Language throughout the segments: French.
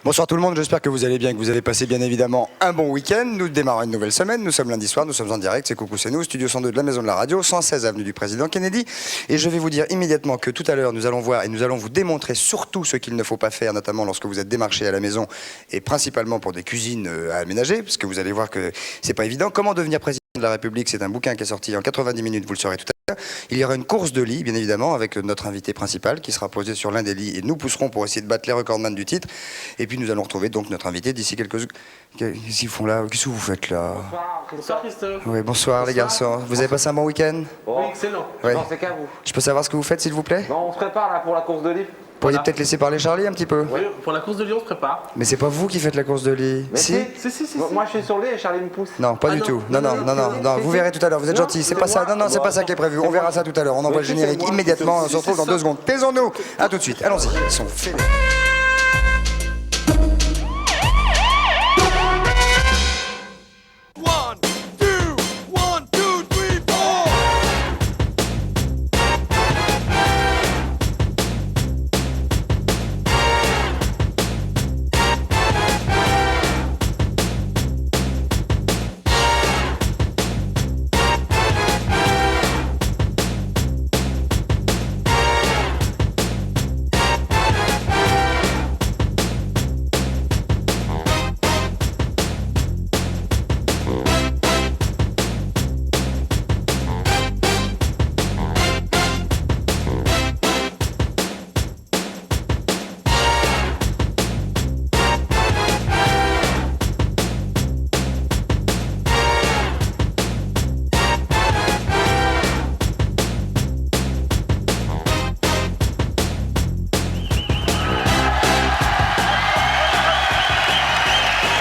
Bonsoir tout le monde, j'espère que vous allez bien, que vous avez passé bien évidemment un bon week-end. Nous démarrons une nouvelle semaine, nous sommes lundi soir, nous sommes en direct, c'est Coucou c'est nous, studio 102 de la Maison de la Radio, 116 avenue du Président Kennedy. Et je vais vous dire immédiatement que tout à l'heure, nous allons voir et nous allons vous démontrer surtout ce qu'il ne faut pas faire, notamment lorsque vous êtes démarché à la maison et principalement pour des cuisines à aménager, parce que vous allez voir que c'est pas évident. Comment devenir président de la République, c'est un bouquin qui est sorti en 90 minutes, vous le saurez tout à l'heure. Il y aura une course de lit, bien évidemment, avec notre invité principal qui sera posé sur l'un des lits et nous pousserons pour essayer de battre les recordman du titre. Et puis nous allons retrouver donc notre invité d'ici quelques... Qu'est-ce qu'ils font là? Qu'est-ce que vous faites là? Bonsoir Christophe. Oui, bonsoir les garçons. Vous avez passé un bon week-end? Oui, excellent. Oui. Non, c'est qu'à vous. Je peux savoir ce que vous faites, s'il vous plaît? Non, on se prépare là pour la course de lit. Pourriez peut-être laisser parler Charlie un petit peu? Oui, pour la course de Lyon, on se prépare. Mais c'est pas vous qui faites la course de lit. Mais Si? Si. Moi je suis sur le lit et Charlie me pousse. Non, pas Ah du non, tout. non, Non, vous verrez tout à l'heure, vous êtes Non, gentil. C'est c'est pas ça. moi. Non, c'est pas ça qui est prévu. On verra ça tout à l'heure. On envoie le c'est générique moi. immédiatement. On se retrouve dans ça. 2 secondes. Taisons-nous. À tout de suite. Allons-y. Ils sont faits.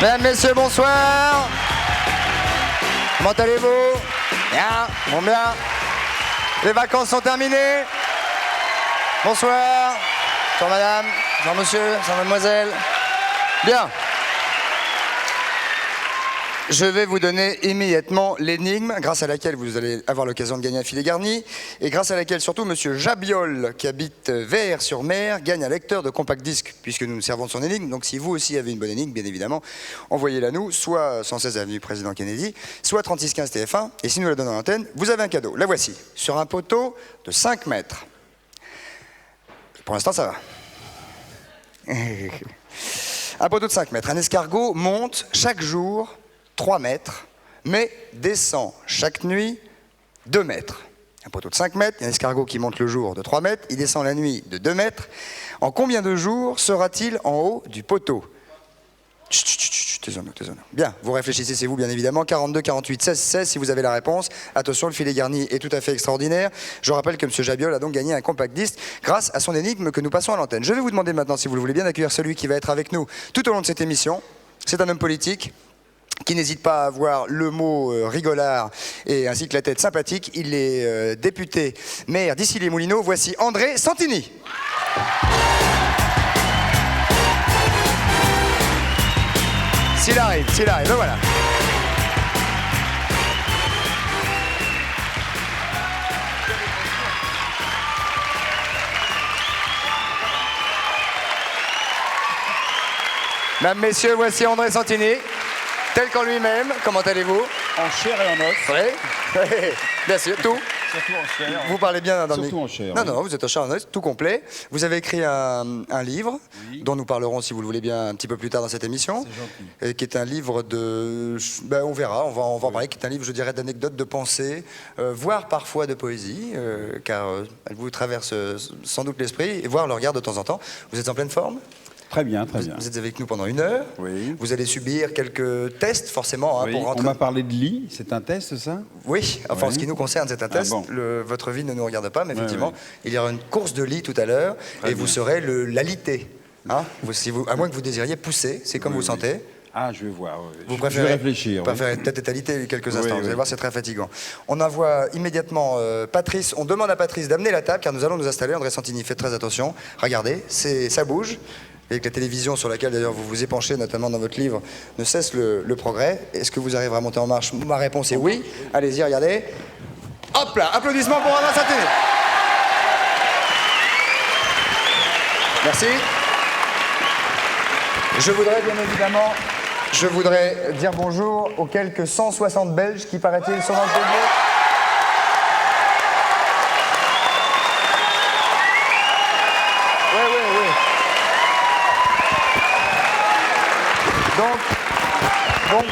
Mesdames, messieurs, bonsoir. Comment allez-vous? Bien, bon bien. Les vacances sont terminées. Bonsoir. Bonsoir madame, bonsoir monsieur, bonsoir mademoiselle. Bien. Je vais vous donner immédiatement l'énigme grâce à laquelle vous allez avoir l'occasion de gagner un filet garni et grâce à laquelle surtout monsieur Jabiol qui habite Vers-sur-Mer gagne un lecteur de compact disque puisque nous nous servons de son énigme. Donc si vous aussi avez une bonne énigme, bien évidemment, envoyez-la nous, soit 116 avenue Président Kennedy, soit 3615 TF1 et si nous la donnons à l'antenne, vous avez un cadeau. La voici, sur un poteau de 5 mètres. Pour l'instant ça va. Un poteau de 5 mètres, un escargot monte chaque jour 3 mètres, mais descend chaque nuit 2 mètres. Un poteau de 5 mètres, un escargot qui monte le jour de 3 mètres, il descend la nuit de 2 mètres. En combien de jours sera-t-il en haut du poteau? Taisons-nous. Bien, vous réfléchissez, c'est vous bien évidemment. 42, 48, 16, 16 si vous avez la réponse. Attention, le filet garni est tout à fait extraordinaire. Je rappelle que M. Jabiol a donc gagné un compact disque grâce à son énigme que nous passons à l'antenne. Je vais vous demander maintenant, si vous le voulez bien, d'accueillir celui qui va être avec nous tout au long de cette émission. C'est un homme politique qui n'hésite pas à avoir le mot rigolard et ainsi que la tête sympathique. Il est député maire d'Issy-les-Moulineaux. Voici André Santini. S'il arrive, le voilà. Mesdames, messieurs, voici André Santini. Tel qu'en lui-même, comment allez-vous? En chair et en os. Oui, bien sûr, tout. Surtout en chair. Vous parlez bien dans Surtout en chair. Non, vous êtes en chair et en os, tout complet. Vous avez écrit un livre, Oui. dont nous parlerons, si vous le voulez bien, un petit peu plus tard dans cette émission. C'est gentil. Qui est un livre de... Ben, on verra, on va en parler, qui est un livre, je dirais, d'anecdotes, de pensées, voire parfois de poésie, car elle vous traverse sans doute l'esprit, et voire le regard de temps en temps. Vous êtes en pleine forme? Très bien, très bien. Vous êtes avec nous pendant 1 heure. Oui. Vous allez subir quelques tests, forcément, Oui, pour rentrer... on m'a parlé de lit, c'est un test ça? Oui, enfin en Oui. ce qui nous concerne, c'est un test. bon. Votre vie ne nous regarde pas, mais effectivement, oui. il y aura une course de lit tout à l'heure et vous bien. serez l'alité. Hein à moins que vous désiriez pousser, c'est comme Oui, vous oui. sentez. Ah, je vais voir. Oui. Vous Je préférez vais réfléchir. Vous oui. préférez peut-être étalité quelques instants. Vous allez oui. voir, c'est très fatigant. On envoie immédiatement Patrice. On demande à Patrice d'amener la table car nous allons nous installer. André Santini, faites très attention. Regardez, ça bouge. Et que la télévision sur laquelle d'ailleurs vous vous épanchez, notamment dans votre livre, ne cesse le progrès. Est-ce que vous arriverez à monter en marche? Ma réponse est oui. Allez-y, regardez. Hop là, applaudissements pour André Santini. Merci. Je voudrais bien évidemment, dire bonjour aux quelques 160 Belges qui, paraît-il, sont dans le public. Oui. Donc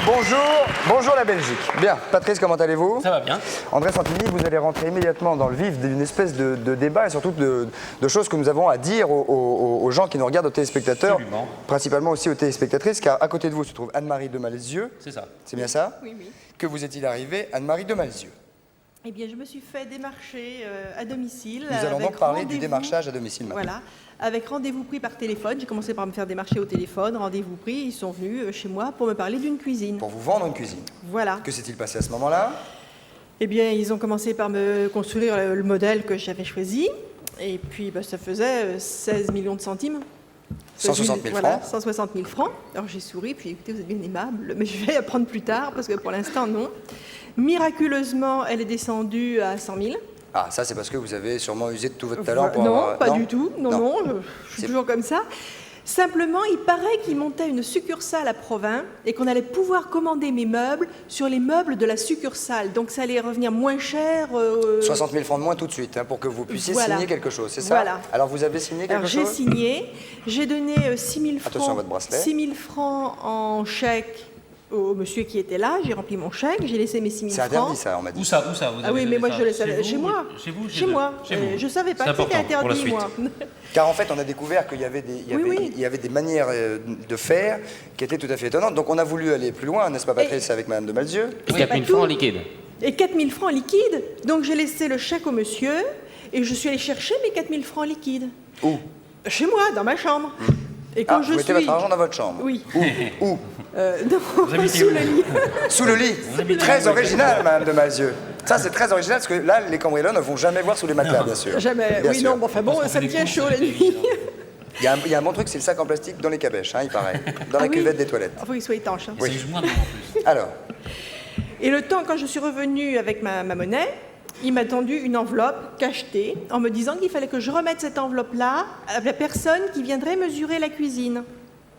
bonjour la Belgique. Bien, Patrice, comment allez-vous? Ça va bien. André Santini, vous allez rentrer immédiatement dans le vif d'une espèce de débat et surtout de choses que nous avons à dire aux gens qui nous regardent, aux téléspectateurs, Absolument. principalement aussi aux téléspectatrices, car à côté de vous se trouve Anne-Marie de Malzieu. C'est ça. C'est bien ça? Oui. Que vous est-il arrivé, Anne-Marie de Malzieu? Eh bien, je me suis fait démarcher à domicile. Nous allons avec donc parler du rendez-vous. démarchage à domicile maintenant. Voilà, avec rendez-vous pris par téléphone. J'ai commencé par me faire démarcher au téléphone, rendez-vous pris. Ils sont venus chez moi pour me parler d'une cuisine. Pour vous vendre une cuisine. Voilà. Que s'est-il passé à ce moment-là? Eh bien, ils ont commencé par me construire le modèle que j'avais choisi. Et puis, ça faisait 16 millions de centimes. 160 000 voilà, francs. 160 000 francs. Alors j'ai souri, puis écoutez, vous êtes bien aimable, mais je vais apprendre plus tard, parce que pour l'instant, non. Miraculeusement, elle est descendue à 100 000. Ah, ça c'est parce que vous avez sûrement usé de tout votre talent pour Non, avoir... pas du tout. Non, je suis C'est- toujours comme ça. Simplement, il paraît qu'ils montaient une succursale à Provins et qu'on allait pouvoir commander mes meubles sur les meubles de la succursale. Donc ça allait revenir moins cher. 60 000 francs de moins tout de suite, hein, pour que vous puissiez Voilà. signer quelque chose, c'est ça? Voilà. Alors vous avez signé quelque Alors j'ai chose? signé, j'ai donné 6 000 francs, Attention à votre bracelet. 6 000 francs en chèque au monsieur qui était là. J'ai rempli mon chèque, j'ai laissé mes 6 000 C'est francs. interdit ça, on m'a dit. Où ça vous Ah avez oui, mais donné moi ça je le savais. vous Chez moi. Chez vous Chez moi. Chez vous. Je savais pas C'est que c'était important pour la interdit, suite. moi. Car en fait, on a découvert qu'il y avait des manières de faire qui étaient tout à fait étonnantes. Donc on a voulu aller plus loin, n'est-ce pas Patrice, avec Madame de Malzieu? Et Oui, 4 pas 000 tout. francs en liquide. Et 4 000 francs liquides. Donc j'ai laissé le chèque au monsieur et je suis allée chercher mes 4 000 francs liquides. Où? Chez moi, dans ma chambre. Et quand Vous mettez votre argent dans votre chambre? Oui. Où? Non, habitez sous où le lit. Sous le lit. Très original, Madame de Malzieu. Ça, c'est très original, parce que là, les cambrioleurs ne vont jamais voir sous les matelas, bien sûr. Jamais. Bien Oui, sûr. non, bon, enfin bon, Parce qu'on ça me fait des tient courses chaud la nuit. Il y a un bon truc, c'est le sac en plastique dans les cabèches, hein, il paraît. Dans la Ah oui. cuvette des toilettes. Il faut qu'il soit étanche. hein. C'est juste moins de en plus. Alors, Et le temps, quand je suis revenue avec ma monnaie, il m'a tendu une enveloppe cachetée en me disant qu'il fallait que je remette cette enveloppe-là à la personne qui viendrait mesurer la cuisine.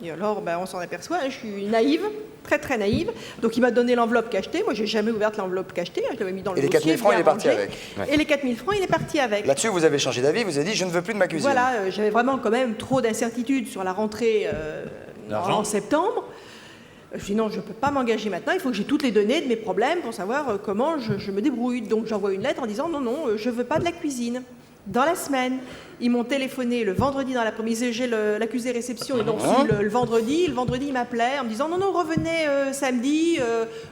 Et alors, on s'en aperçoit, je suis naïve, très très naïve. Donc il m'a donné l'enveloppe cachetée. Moi, j'ai jamais ouvert l'enveloppe cachetée. Je l'avais mis dans le Et les dossier. 4 000 francs, bien il est parti rangé. avec. Et les 4 000 francs, il est parti avec. là-dessus, vous avez changé d'avis, vous avez dit, je ne veux plus de ma cuisine. Voilà, j'avais vraiment quand même trop d'incertitudes sur la rentrée L'argent. en septembre. Je dis non, je ne peux pas m'engager maintenant, il faut que j'ai toutes les données de mes problèmes pour savoir comment je me débrouille. Donc j'envoie une lettre en disant non, je ne veux pas de la cuisine. Dans la semaine, ils m'ont téléphoné le vendredi dans l'après-midi, j'ai l'accusé réception, et donc le vendredi. Le vendredi, il m'appelait en me disant non, revenez samedi,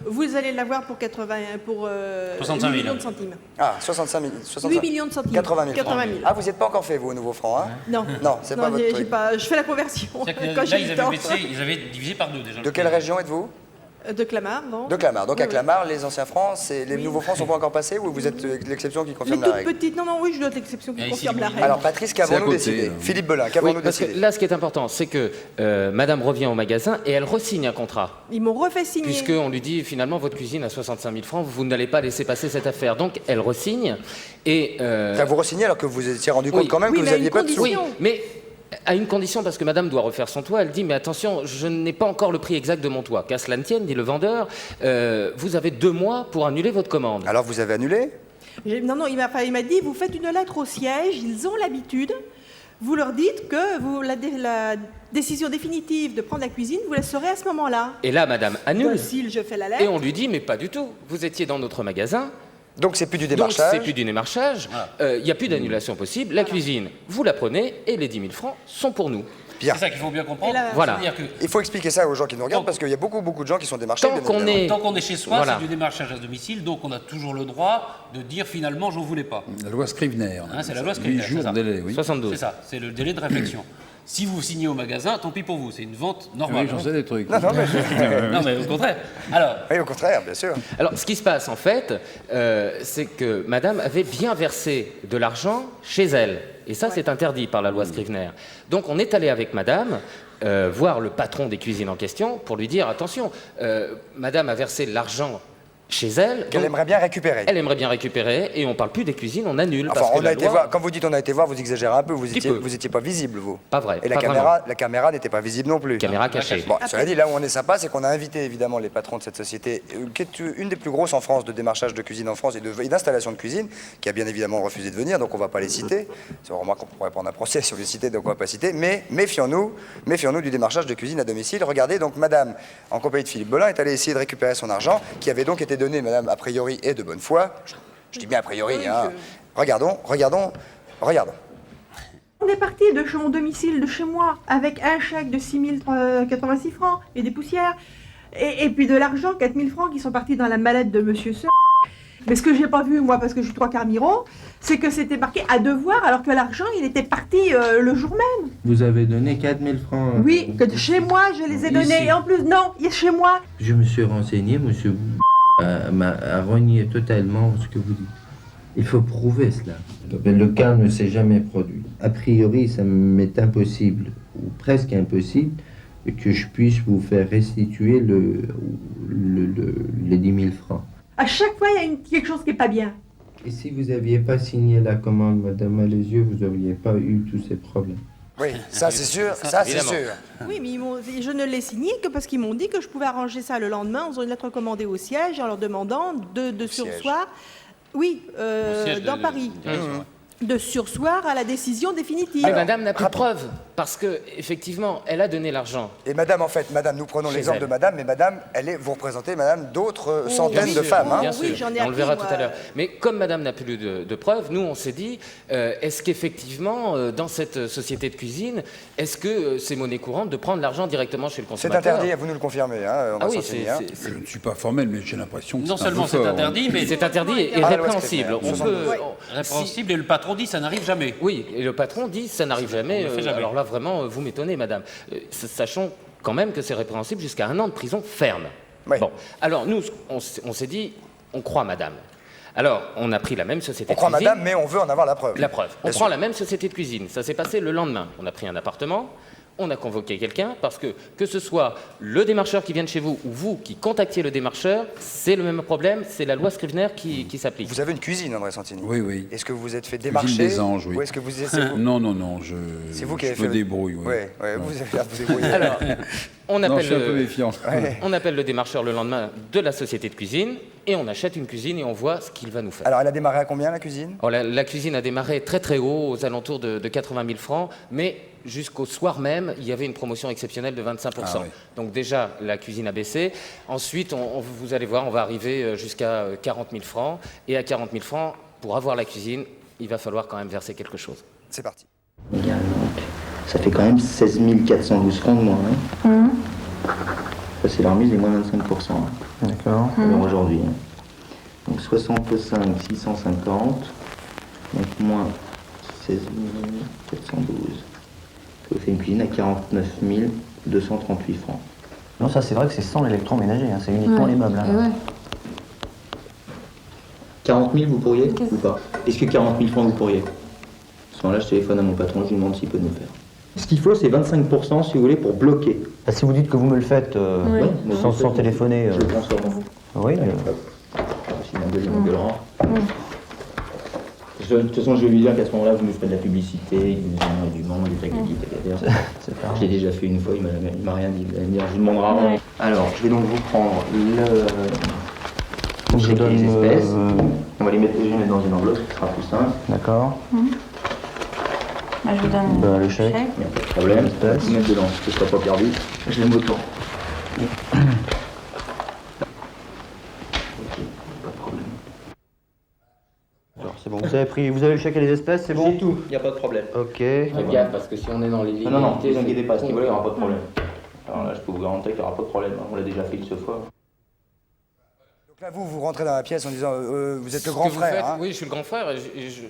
vous allez l'avoir pour 65 000. 8 millions de centimes. Ah, 65 000. 8 millions de centimes. 80 000 francs. 80 000. Ah, vous n'y êtes pas encore fait, vous, au nouveau franc, hein? Non, Non, c'est pas votre j'ai truc. je fais la conversion C'est-à-dire que quand là, j'ai ils le temps. ils avaient divisé par deux déjà. De quelle région êtes-vous? De Clamart, non? De Clamart. Donc à Oui, oui. Clamart, les anciens francs, les nouveaux francs sont pas encore passés ou vous êtes l'exception qui Les confirme la toutes règle? petites, non, oui, je dois être l'exception qui Et ici, confirme la oui. règle. Alors Patrice, qu'avons-nous C'est à côté, décidé? là. Philippe Belin, Oui, qu'avons-nous parce que décidé? là, ce qui est important, c'est que Madame revient au magasin et elle re-signe un contrat. Ils m'ont refait signer. Puisqu'on lui dit finalement votre cuisine à 65 000 francs, vous n'allez pas laisser passer cette affaire. Donc elle re-signe et. Enfin, vous re-signez alors que vous étiez rendu Oui. compte quand même Oui, que vous mais à n'aviez une pas de sous. condition. Oui, mais à une condition, parce que madame doit refaire son toit, elle dit, mais attention, je n'ai pas encore le prix exact de mon toit. Qu'à cela ne tienne, dit le vendeur, vous avez 2 mois pour annuler votre commande. Alors vous avez annulé? Non, il m'a dit, vous faites une lettre au siège, ils ont l'habitude. Vous leur dites que la décision définitive de prendre la cuisine, vous la saurez à ce moment-là. Et là, madame annule. Docile, je fais la lettre. Et on lui dit, mais pas du tout. Vous étiez dans notre magasin, Donc c'est plus du donc démarchage. c'est plus du démarchage, il n'y a plus d'annulation possible. La cuisine, vous la prenez et les 10 000 francs sont pour nous. Bien. C'est ça qu'il faut bien comprendre. Et là- Voilà. C'est-à-dire que Il faut expliquer ça aux gens qui nous regardent parce qu'il y a beaucoup de gens qui sont démarchés. Tant bien qu'on évidemment. est... tant qu'on est chez soi, Voilà. c'est du démarchage à domicile, donc on a toujours le droit de dire finalement j'en voulais pas. La loi Scrivener. Hein, c'est la loi Scrivener, 8 jours c'est ça. de délai, oui. 72. C'est ça, c'est le délai de réflexion. Si vous signez au magasin, tant pis pour vous, c'est une vente normale. Oui, j'en sais des trucs. Non, mais Non, mais au contraire. Alors, oui, au contraire, bien sûr. Alors, ce qui se passe, en fait, c'est que madame avait bien versé de l'argent chez elle. Et ça, c'est interdit par la loi Scrivener. Donc, on est allé avec madame voir le patron des cuisines en question pour lui dire, attention, madame a versé l'argent chez elle. Qu'elle Donc, aimerait bien récupérer. elle aimerait bien récupérer et on parle plus des cuisines, on annule. Enfin, parce que on a la été loi- voir. Quand vous dites on a été voir, vous exagérez un peu. Vous Petit étiez, peu. vous étiez pas visible, vous. Pas vrai, Et pas la caméra n'était pas visible non plus. Caméra cachée. Bon, cela dit, là où on est sympa, c'est qu'on a invité évidemment les patrons de cette société, qui est une des plus grosses en France de démarchage de cuisine en France et d'installation de cuisine, qui a bien évidemment refusé de venir, donc on ne va pas les citer. C'est remarque qu'on pourrait prendre un procès sur les citer, donc on ne va pas citer. Mais méfions-nous du démarchage de cuisine à domicile. Regardez, donc madame, en compagnie de Philippe Belin, est allée essayer de récupérer son argent, qui avait donc été donné, madame, a priori, et de bonne foi. Je dis bien a priori, Oui, hein. Regardons. On est parti de chez mon domicile, de chez moi, avec un chèque de 6 086 francs et des poussières, et puis de l'argent, 4 000 francs qui sont partis dans la mallette de monsieur Seur. Mais ce que j'ai pas vu, moi, parce que je suis 3/4 miro, c'est que c'était marqué à devoir, alors que l'argent, il était parti le jour même. Vous avez donné 4000 francs. Oui, que chez moi, je les ai donnés. Ici. Et en plus, non, il est chez moi. Je me suis renseigné, monsieur a renié totalement ce que vous dites. Il faut prouver cela. Le cas ne s'est jamais produit. A priori, ça m'est impossible, ou presque impossible, que je puisse vous faire restituer les 10 000 francs. À chaque fois, il y a quelque chose qui n'est pas bien. Et si vous n'aviez pas signé la commande, Madame Alésieux, vous n'auriez pas eu tous ces problèmes. Oui, ça c'est sûr, ça c'est évidemment. sûr. Oui, mais je ne l'ai signé que parce qu'ils m'ont dit que je pouvais arranger ça le lendemain en faisant une lettre commandée au siège en leur demandant de sursoir. Oui, Siège dans de- Paris. direction, ouais. De sursoir à la décision définitive. Mais madame n'a plus de preuves, parce que effectivement, elle a donné l'argent. Et madame, en fait, madame, nous prenons Chez l'exemple elle. de madame, mais madame, vous représentez, madame, d'autres centaines Bien de sûr, femmes. Hein. bien Oui, sûr. j'en ai On le appris, verra moi. tout à l'heure. Mais comme madame n'a plus de preuves, nous on s'est dit, est-ce qu'effectivement, dans cette société de cuisine, est-ce que c'est monnaie courante de prendre l'argent directement chez le C'est consommateur? interdit, vous nous le confirmez, hein, Ah André oui, Santini, hein. c'est- Je ne suis pas formel, mais j'ai l'impression que Non c'est un peu seulement c'est fort, hein. interdit, mais c'est interdit et Ah, la loi répréhensible. Scribner, On 72. peut, Ouais. répréhensible et le patron dit ça n'arrive jamais. Oui, et le patron dit ça n'arrive jamais. On le fait jamais. Alors là, vraiment, vous m'étonnez, madame. Sachons quand même que c'est répréhensible jusqu'à 1 an de prison ferme. Oui. Bon, alors nous, on s'est dit, on croit madame. Alors, on a pris la même société On croit de cuisine. madame, mais on veut en avoir la preuve. La preuve. On Bien prend sûr. la même société de cuisine. Ça s'est passé le lendemain. On a pris un appartement. On a convoqué quelqu'un parce que ce soit le démarcheur qui vient de chez vous ou vous qui contactiez le démarcheur, c'est le même problème, c'est la loi Scribner qui s'applique. Vous avez une cuisine, André Santini. Oui, oui. Est-ce que vous êtes fait Cuisine démarcher des anges, oui. Ou est-ce que c'est vous, Non, c'est vous qui avez je fait me débrouille, oui. Ouais, vous avez l'air de vous débrouiller. Alors, on Non, je appelle, suis un peu méfiant. Ouais. on appelle le démarcheur le lendemain de la société de cuisine et on achète une cuisine et on voit ce qu'il va nous faire. Alors, elle a démarré à combien, la cuisine? Alors, la cuisine a démarré très très haut, aux alentours de 80 000 francs, mais jusqu'au soir même, il y avait une promotion exceptionnelle de 25%. Ah oui. Donc déjà, la cuisine a baissé. Ensuite, vous allez voir, on va arriver jusqu'à 40 000 francs. Et à 40 000 francs, pour avoir la cuisine, il va falloir quand même verser quelque chose. C'est parti. Égal, donc, ça fait quand même 16 412 francs de moins. Hein. Ça, c'est la remise des moins 25%. Hein. D'accord. Alors aujourd'hui. Hein. Donc 65 650, donc moins 16 412. Ça vous fait une cuisine à 49 238 francs. Non, ça c'est vrai que c'est sans l'électroménager, hein, c'est uniquement les meubles. Hein. 40 000 vous pourriez ou pas? Est-ce que 40 000 francs vous pourriez? À ce moment-là, je téléphone à mon patron, je lui demande s'il peut nous faire. Ce qu'il faut, c'est 25% si vous voulez pour bloquer. Bah, si vous dites que vous me le faites Ouais, mais sans, vous sans faites- téléphoner. Je le transfère en vous. Oui, Si ma gueule, il m'engueulera. De toute façon, je vais lui dire qu'à ce moment-là, vous nous ferez de la publicité, il nous en du monde, des taglitis, c'est pas Je l'ai déjà fait une fois, il m'a rien dit. Il va me dire, je vous demanderai rien. Alors, je vais donc vous prendre Donc je chèque et donne, les espèces. On va les mettre, je vais les mettre dans une enveloppe, ce sera plus simple. D'accord. Bah, je vous donne Bah, le chèque. Il n'y a pas de problème. On va tout mettre dedans, que ce ne soit pas perdu. Je l'aime autant. Ok, pas de problème. Alors c'est bon, vous avez le chèque et les espèces, c'est bon? J'ai tout, il n'y a pas de problème. Ok. Faites gaffe, parce que si on est dans les Non, non, ne légalités, vous inquiétez pas, à ce c'est niveau-là, il n'y aura pas de problème. Alors là, je peux vous garantir qu'il n'y aura pas de problème. On l'a déjà fait une seule fois. Donc là, vous rentrez dans la pièce en disant vous êtes Ce le grand que vous frère. faites- Hein. Oui, je suis le grand frère et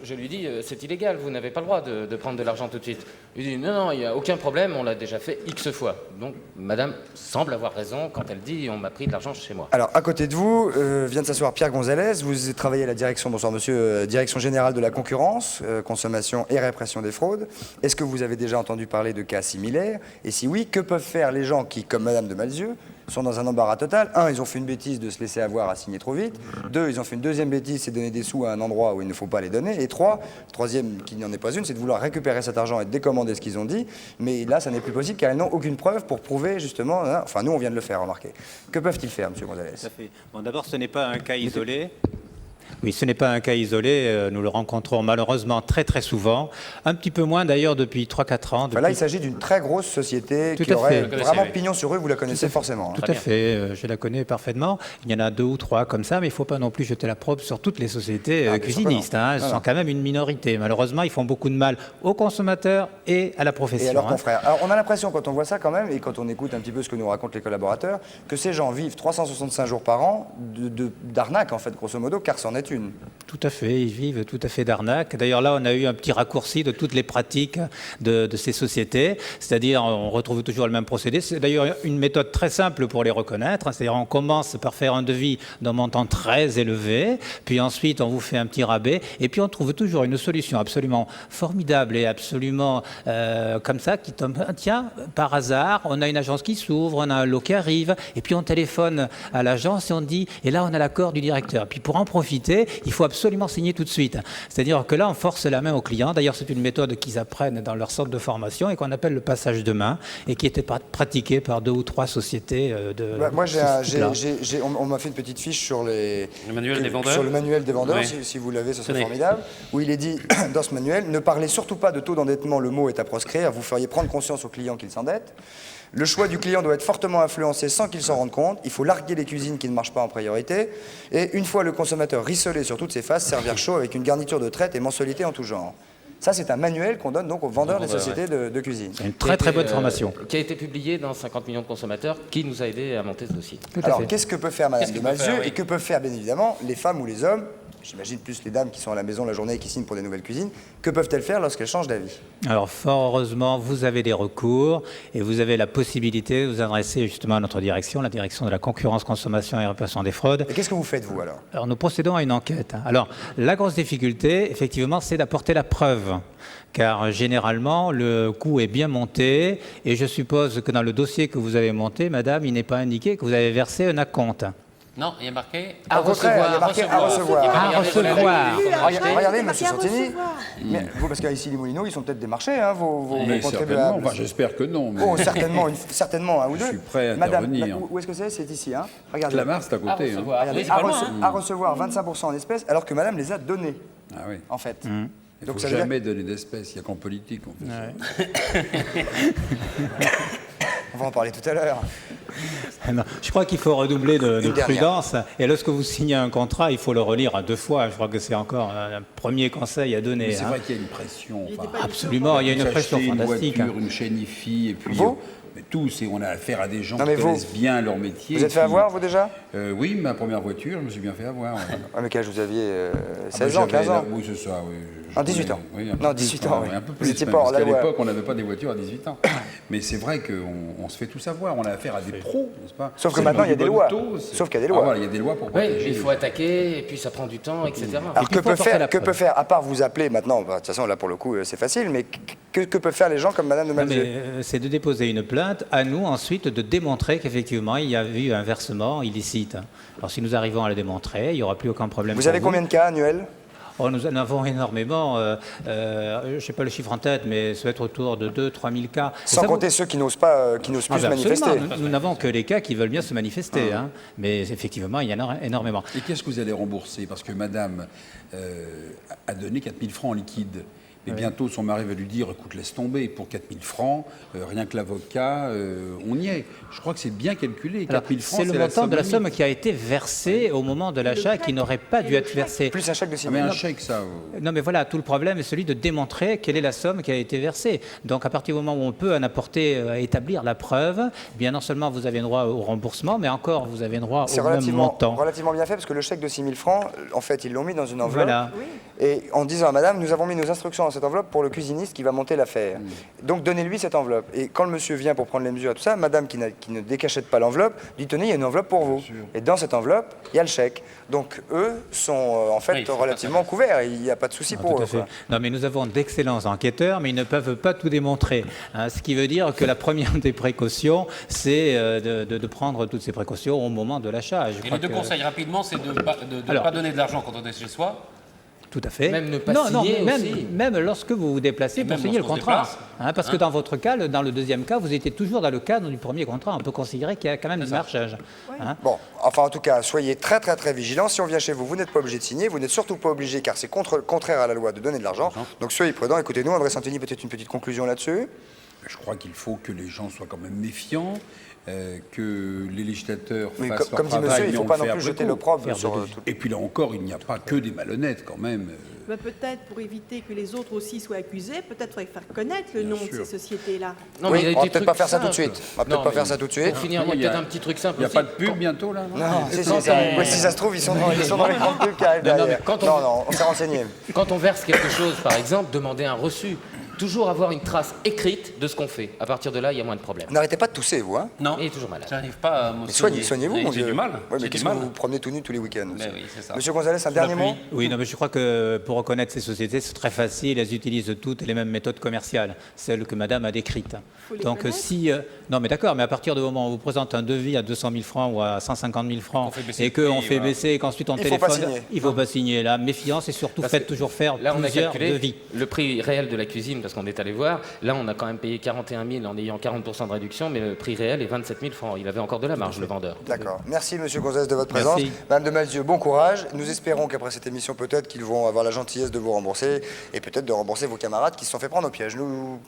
je lui dis c'est illégal, vous n'avez pas le droit de prendre de l'argent tout de suite. Il dit non, il n'y a aucun problème, on l'a déjà fait X fois. Donc madame semble avoir raison quand elle dit on m'a pris de l'argent chez moi. Alors, à côté de vous, vient de s'asseoir Pierre Gonzalez. Vous travaillez à la direction, bonsoir monsieur, direction générale de la concurrence, consommation et répression des fraudes. Est-ce que vous avez déjà entendu parler de cas similaires? Et si oui, que peuvent faire les gens qui, comme madame de Malzieu, sont dans un embarras total. Un, ils ont fait une bêtise de se laisser avoir à signer trop vite. Deux, ils ont fait une deuxième bêtise, c'est donner des sous à un endroit où il ne faut pas les donner. Et trois, troisième qui n'en est pas une, c'est de vouloir récupérer cet argent et de décommander ce qu'ils ont dit. Mais là, ça n'est plus possible car ils n'ont aucune preuve pour prouver justement, hein, enfin nous on vient de le faire, remarquez. Que peuvent-ils faire, M. Gonzalez? Tout à fait. Bon, d'abord, ce n'est pas un cas isolé. Oui, ce n'est pas un cas isolé. Nous le rencontrons malheureusement très souvent. Un petit peu moins d'ailleurs depuis 3-4 ans. Enfin, là, il s'agit d'une très grosse société qui aurait vraiment pignon sur rue. Vous la connaissez forcément. Tout à fait. Je la connais parfaitement. Il y en a 2 ou 3 comme ça, mais il ne faut pas non plus jeter la probe sur toutes les sociétés cuisinistes. Elles sont quand même une minorité. Malheureusement, ils font beaucoup de mal aux consommateurs et à la profession. Et à leurs confrères. Alors, on a l'impression, quand on voit ça quand même, et quand on écoute un petit peu ce que nous racontent les collaborateurs, que ces gens vivent 365 jours par an d'arnaque, en fait, grosso modo, car c'en est une. Tout à fait, ils vivent tout à fait d'arnaque. D'ailleurs, là, on a eu un petit raccourci de toutes les pratiques de ces sociétés. C'est-à-dire, on retrouve toujours le même procédé. C'est d'ailleurs une méthode très simple pour les reconnaître. C'est-à-dire, on commence par faire un devis d'un montant très élevé, puis ensuite, on vous fait un petit rabais, et puis on trouve toujours une solution absolument formidable et absolument comme ça, qui tombe, tiens, par hasard, on a une agence qui s'ouvre, on a un lot qui arrive, et puis on téléphone à l'agence et on dit, et là, on a l'accord du directeur. Puis pour en profiter, il faut absolument signer tout de suite. C'est-à-dire que là, on force la main aux clients. D'ailleurs, c'est une méthode qu'ils apprennent dans leur centre de formation et qu'on appelle le passage de main et qui était pratiquée par 2 ou 3 sociétés de moi, on m'a fait une petite fiche sur le manuel des vendeurs, Oui. si vous l'avez, ce serait formidable, où il est dit dans ce manuel, ne parlez surtout pas de taux d'endettement, le mot est à proscrire, vous feriez prendre conscience au client qu'il s'endette. Le choix du client doit être fortement influencé sans qu'il s'en rende compte. Il faut larguer les cuisines qui ne marchent pas en priorité. Et une fois le consommateur rissolé sur toutes ses faces, servir chaud avec une garniture de traite et mensualité en tout genre. Ça, c'est un manuel qu'on donne donc aux vendeurs des sociétés de cuisine. C'est une très bonne formation. Qui a été publié dans 50 millions de consommateurs, qui nous a aidé à monter ce dossier. Alors, qu'est-ce que peut faire Madame de Malzieu et que peuvent faire, bien évidemment, les femmes ou les hommes, j'imagine plus les dames qui sont à la maison la journée et qui signent pour des nouvelles cuisines, que peuvent-elles faire lorsqu'elles changent d'avis? Alors, fort heureusement, vous avez des recours et vous avez la possibilité de vous adresser justement à notre direction, la direction de la concurrence, consommation et répression des fraudes. Et qu'est-ce que vous faites, vous, alors? Alors, nous procédons à une enquête. Alors, la grosse difficulté, effectivement, c'est d'apporter la preuve. Car généralement, le coût est bien monté et je suppose que dans le dossier que vous avez monté, madame, il n'est pas indiqué que vous avez versé un acompte. Non, il y a marqué à recevoir. Il y a marqué à recevoir. À recevoir. Regardez, monsieur Santini. Mais vous, parce qu'ici, les Moulineaux, ils sont peut-être des marchés, hein, vos contribuables. Enfin, j'espère que non. Mais... Oh, certainement, un ou deux. Je suis prêt à Madame, intervenir. Où est-ce que c'est? C'est ici, hein. Regardez. Clamart, c'est à côté. Regardez, à recevoir 25% en espèces, alors que madame les a donnés. Ah oui. En fait. Il ne faut jamais donner d'espèces, il n'y a qu'en politique on fait ça. On va en parler tout à l'heure. Non, je crois qu'il faut redoubler de prudence. Et lorsque vous signez un contrat, il faut le relire 2 fois. Je crois que c'est encore un premier conseil à donner. Mais c'est vrai qu'il y a une pression. Absolument, il y a une pression fantastique. Une voiture, une chaîne IFI, et puis... Mais tous, et on a affaire à des gens qui connaissent bien leur métier. Vous êtes fait avoir, vous, déjà? Oui, ma première voiture, je me suis bien fait avoir. Mais quel âge vous aviez 16 ans, 15 ans? Oui, c'est ça, oui. En 18 ans? Oui, non, 18 ans, oui. Un peu plus, vous n'étiez pas hors la loi. Parce qu'à l'époque, on n'avait pas des voitures à 18 ans. Mais c'est vrai qu'on se fait tout savoir, on a affaire à des pros, n'est-ce pas? Sauf que maintenant, il y a des lois. Sauf qu'il y a des lois. Voilà, il y a des lois pour protéger. Oui, il faut attaquer, et puis ça prend du temps, etc. Alors, que peut faire, à part vous appeler maintenant, de toute façon, là, pour le coup, c'est facile, mais que peuvent faire les gens comme madame de Malzieu? C'est de déposer une plainte, à nous ensuite de démontrer qu'effectivement il y a eu un versement illicite. Alors si nous arrivons à le démontrer, il n'y aura plus aucun problème. Vous avez combien de cas annuels? Oh, nous en avons énormément. Je ne sais pas le chiffre en tête, mais ça va être autour de 2-3 000 cas. Sans compter ceux qui n'osent pas, plus se manifester. Nous n'avons que les cas qui veulent bien se manifester. Hein. Mais effectivement, il y en a énormément. Et qu'est-ce que vous allez rembourser? Parce que madame a donné 4 000 francs en liquide. Mais bientôt, son mari va lui dire, écoute, laisse tomber, pour 4 000 francs, rien que l'avocat, on y est. Je crois que c'est bien calculé. 4 000 francs, c'est le montant de la somme qui a été versée au moment de l'achat qui n'aurait pas dû être versée. Plus un chèque de 6 000. Mais un chèque, ça... Non, mais voilà, tout le problème est celui de démontrer quelle est la somme qui a été versée. Donc, à partir du moment où on peut en apporter, établir la preuve, eh bien non seulement vous avez droit au remboursement, mais encore, vous avez droit au même montant. C'est relativement bien fait, parce que le chèque de 6 000 francs, en fait, ils l'ont mis dans une enveloppe. Voilà. et en disant à madame, nous avons mis nos instructions dans cette enveloppe pour le cuisiniste qui va monter l'affaire. Donc donnez-lui cette enveloppe. Et quand le monsieur vient pour prendre les mesures et tout ça, madame qui ne décachette pas l'enveloppe, dit tenez, il y a une enveloppe pour vous. Et dans cette enveloppe, il y a le chèque. Donc eux sont en fait relativement couverts, il n'y a pas de souci pour eux. Quoi. Non, mais nous avons d'excellents enquêteurs, mais ils ne peuvent pas tout démontrer. Hein, ce qui veut dire que la première des précautions, c'est de prendre toutes ces précautions au moment de l'achat. Et les deux conseils rapidement, c'est de ne pas donner de l'argent quand on est chez soi. Tout à fait. Même ne pas signer aussi. Même lorsque vous vous déplacez pour signer le contrat. Hein, parce que dans votre cas, dans le deuxième cas, vous étiez toujours dans le cadre du premier contrat. On peut considérer qu'il y a quand même un marchage. Hein. Bon, enfin en tout cas, soyez très très très vigilants. Si on vient chez vous, vous n'êtes pas obligé de signer. Vous n'êtes surtout pas obligé, car c'est contraire à la loi de donner de l'argent. Donc soyez prudents. Écoutez-nous, André Santini, peut-être une petite conclusion là-dessus. Je crois qu'il faut que les gens soient quand même méfiants, que les législateurs fassent leur comme dit travail. monsieur, il ne faut pas non plus jeter l'opprobre sur tout. Et puis là encore, il n'y a pas que des malhonnêtes quand même. Ben, peut-être pour éviter que les autres aussi soient accusés, peut-être faudrait faire connaître le nom de ces sociétés-là. Non, oui, on va peut-être pas faire ça tout de suite. On va peut-être pas faire ça tout de suite. Pour finir, il y a peut-être un petit truc simple. Il n'y a pas de pub bientôt là? Non, si ça se trouve, ils sont dans les grandes pubs qui arrivent derrière. Non, on s'est renseigné. Quand on verse quelque chose, par exemple, demandez un reçu. Toujours avoir une trace écrite de ce qu'on fait. À partir de là, il y a moins de problèmes. N'arrêtez pas de tousser, vous, hein? Non. Il est toujours malade. J'arrive pas à me soigner. Soignez-vous, mon J'ai Dieu. du mal. Ouais, mais qu'est-ce que vous vous promenez tout nu tous les week-ends aussi. Oui, c'est ça. Monsieur Gonzalez, un dernier mot? Oui, non, mais je crois que pour reconnaître ces sociétés, c'est très facile. Elles utilisent toutes les mêmes méthodes commerciales, celles que madame a décrites. Donc si... non, mais d'accord, mais à partir du moment où on vous présente un devis à 200 000 francs ou à 150 000 francs et qu'on fait baisser et qu'ensuite on téléphone, il ne faut pas signer. La méfiance et surtout faites toujours faire plusieurs devis. Le prix réel de la cuisine, parce qu'on est allé voir, là on a quand même payé 41 000 en ayant 40% de réduction, mais le prix réel est 27 000 francs. Il avait encore de la marge, le vendeur. D'accord. Merci, monsieur Gonzalez, de votre présence. Madame de Malzieu, bon courage. Nous espérons qu'après cette émission, peut-être qu'ils vont avoir la gentillesse de vous rembourser et peut-être de rembourser vos camarades qui se sont fait prendre au piège. Nous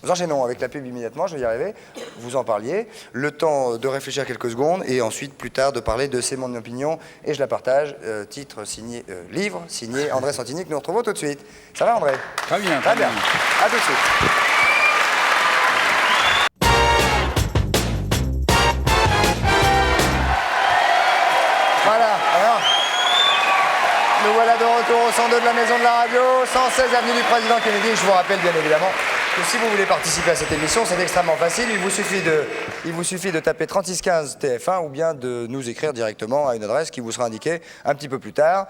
enchaînons avec la pub immédiatement, je vais y arriver. Vous en parliez. Le temps de réfléchir quelques secondes et ensuite, plus tard, de parler de C'est mon opinion et je la partage. Titre signé, livre signé André Santini que nous retrouvons tout de suite. Ça va, André? Très bien. Très bien. À tout de suite. Voilà, alors, nous voilà de retour au 102 de la Maison de la Radio, 116 avenue du Président Kennedy. Je vous rappelle bien évidemment que si vous voulez participer à cette émission, c'est extrêmement facile. Il vous suffit de taper 3615 TF1 ou bien de nous écrire directement à une adresse qui vous sera indiquée un petit peu plus tard.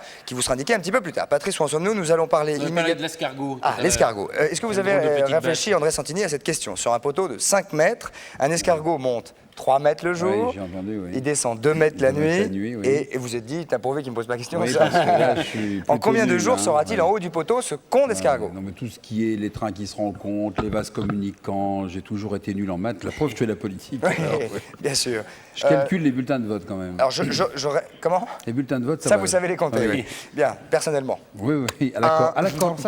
Patrice, où en sommes-nous? Nous allons parler immédiatement de l'escargot. Ah, l'escargot. Est-ce que vous avez réfléchi, André Santini, à cette question? Sur un poteau de 5 mètres, un escargot monte 3 mètres le jour, j'ai entendu, oui. Il descend 2 mètres la nuit, oui. et vous êtes dit, t'as prouvé qu'il ne me pose pas question. Oui, ça. parce que là, je suis en combien de nul, jours sera-t-il en haut du poteau ce con d'escargot? Non, mais tout ce qui est les trains qui se rencontrent, les vases communicants, j'ai toujours été nul en maths. La preuve, je fais la politique. Alors, bien sûr. Je calcule les bulletins de vote quand même. Alors, comment? Les bulletins de vote, ça vous savez les compter, oui. Bien, personnellement. Oui, à la Corse.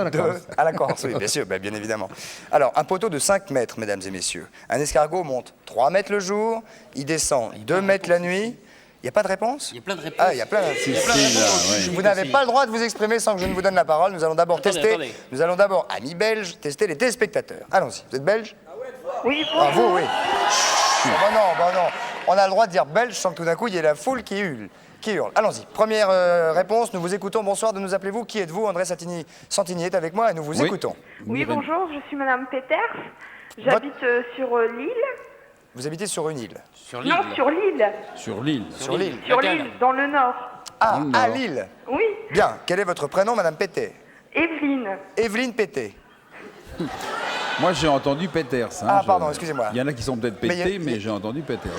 À la Corse, oui, bien sûr, bien évidemment. Alors, un poteau de 5 mètres, mesdames et messieurs. Un escargot monte 3 mètres le jour, il descend 2 mètres la nuit. Il n'y a pas de réponse? Il y a plein de réponses. Ah, il y a plein de réponses. Vous n'avez pas le droit de vous exprimer sans que je ne vous donne la parole. Nous allons d'abord Nous allons d'abord, amis belges, tester les téléspectateurs. Allons-y. Vous êtes belge? Oui, bonjour. Ah, vous, oui. Non. On a le droit de dire belge sans que tout d'un coup, il y ait la foule qui hurle. Allons-y. Première réponse, nous vous écoutons. Bonsoir, de nous appelez-vous? Qui êtes-vous? André Santini est avec moi et nous vous écoutons. Oui, bonjour, je suis Madame Peters. J'habite sur l'île. Vous habitez sur une île? Non, sur l'île. Sur l'île. Sur l'île, dans le Nord. Ah, à Lille? Oui. Bien. Quel est votre prénom, Madame Pété? Evelyne. Evelyne Pété. Moi, j'ai entendu Peters. Ah, pardon, excusez-moi. Il y en a qui sont peut-être pétés, mais j'ai entendu Peters.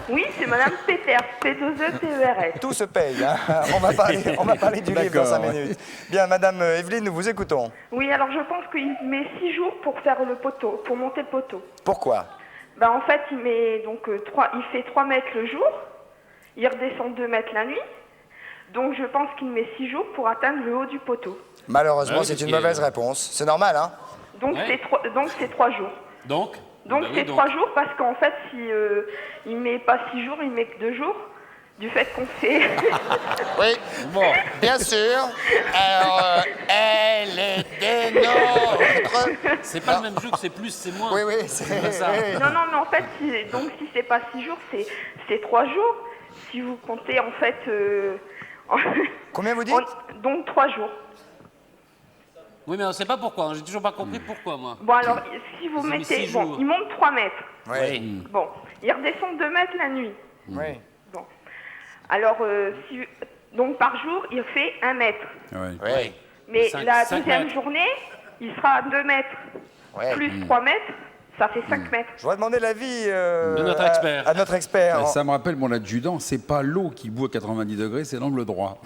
Oui, c'est Madame Peters, P2E-T-E-R-S. Tout se paye, hein. On va parler du livre dans 5 minutes. Bien, Madame Evelyne, nous vous écoutons. Oui, alors je pense qu'il met 6 jours pour faire le poteau, pour monter le poteau. Pourquoi? En fait, il met donc il fait 3 mètres le jour, il redescend 2 mètres la nuit, donc je pense qu'il met 6 jours pour atteindre le haut du poteau. Malheureusement, c'est une mauvaise réponse. C'est normal, hein? Donc c'est 3 jours. Donc c'est 3 jours parce qu'en fait, si il met pas 6 jours, il met que 2 jours. Du fait qu'on fait... Oui, bon, bien sûr. Alors, elle est des nôtres. C'est pas le même jeu que c'est plus, c'est moins. Oui, c'est ça. Non, mais en fait, si c'est pas 6 jours, c'est 3 jours. Si vous comptez, en fait, Combien vous dites? Donc 3 jours. Oui, mais on ne sait pas pourquoi. J'ai toujours pas compris pourquoi, moi. Bon, alors, si vous Ils ont mis mettez... 6 Bon, jours. il monte 3 mètres. Oui. Bon, il redescend 2 mètres la nuit. Oui. Bon. Alors, donc par jour, il fait 1 mètre. Oui. Mais la 5 deuxième mètres. journée, il sera à 2 mètres. Ouais. Plus 3 mètres, ça fait 5 mètres. Je voudrais demander l'avis De notre expert. à notre expert. Ça me rappelle mon adjudant, c'est pas l'eau qui bout à 90 degrés, c'est l'angle droit.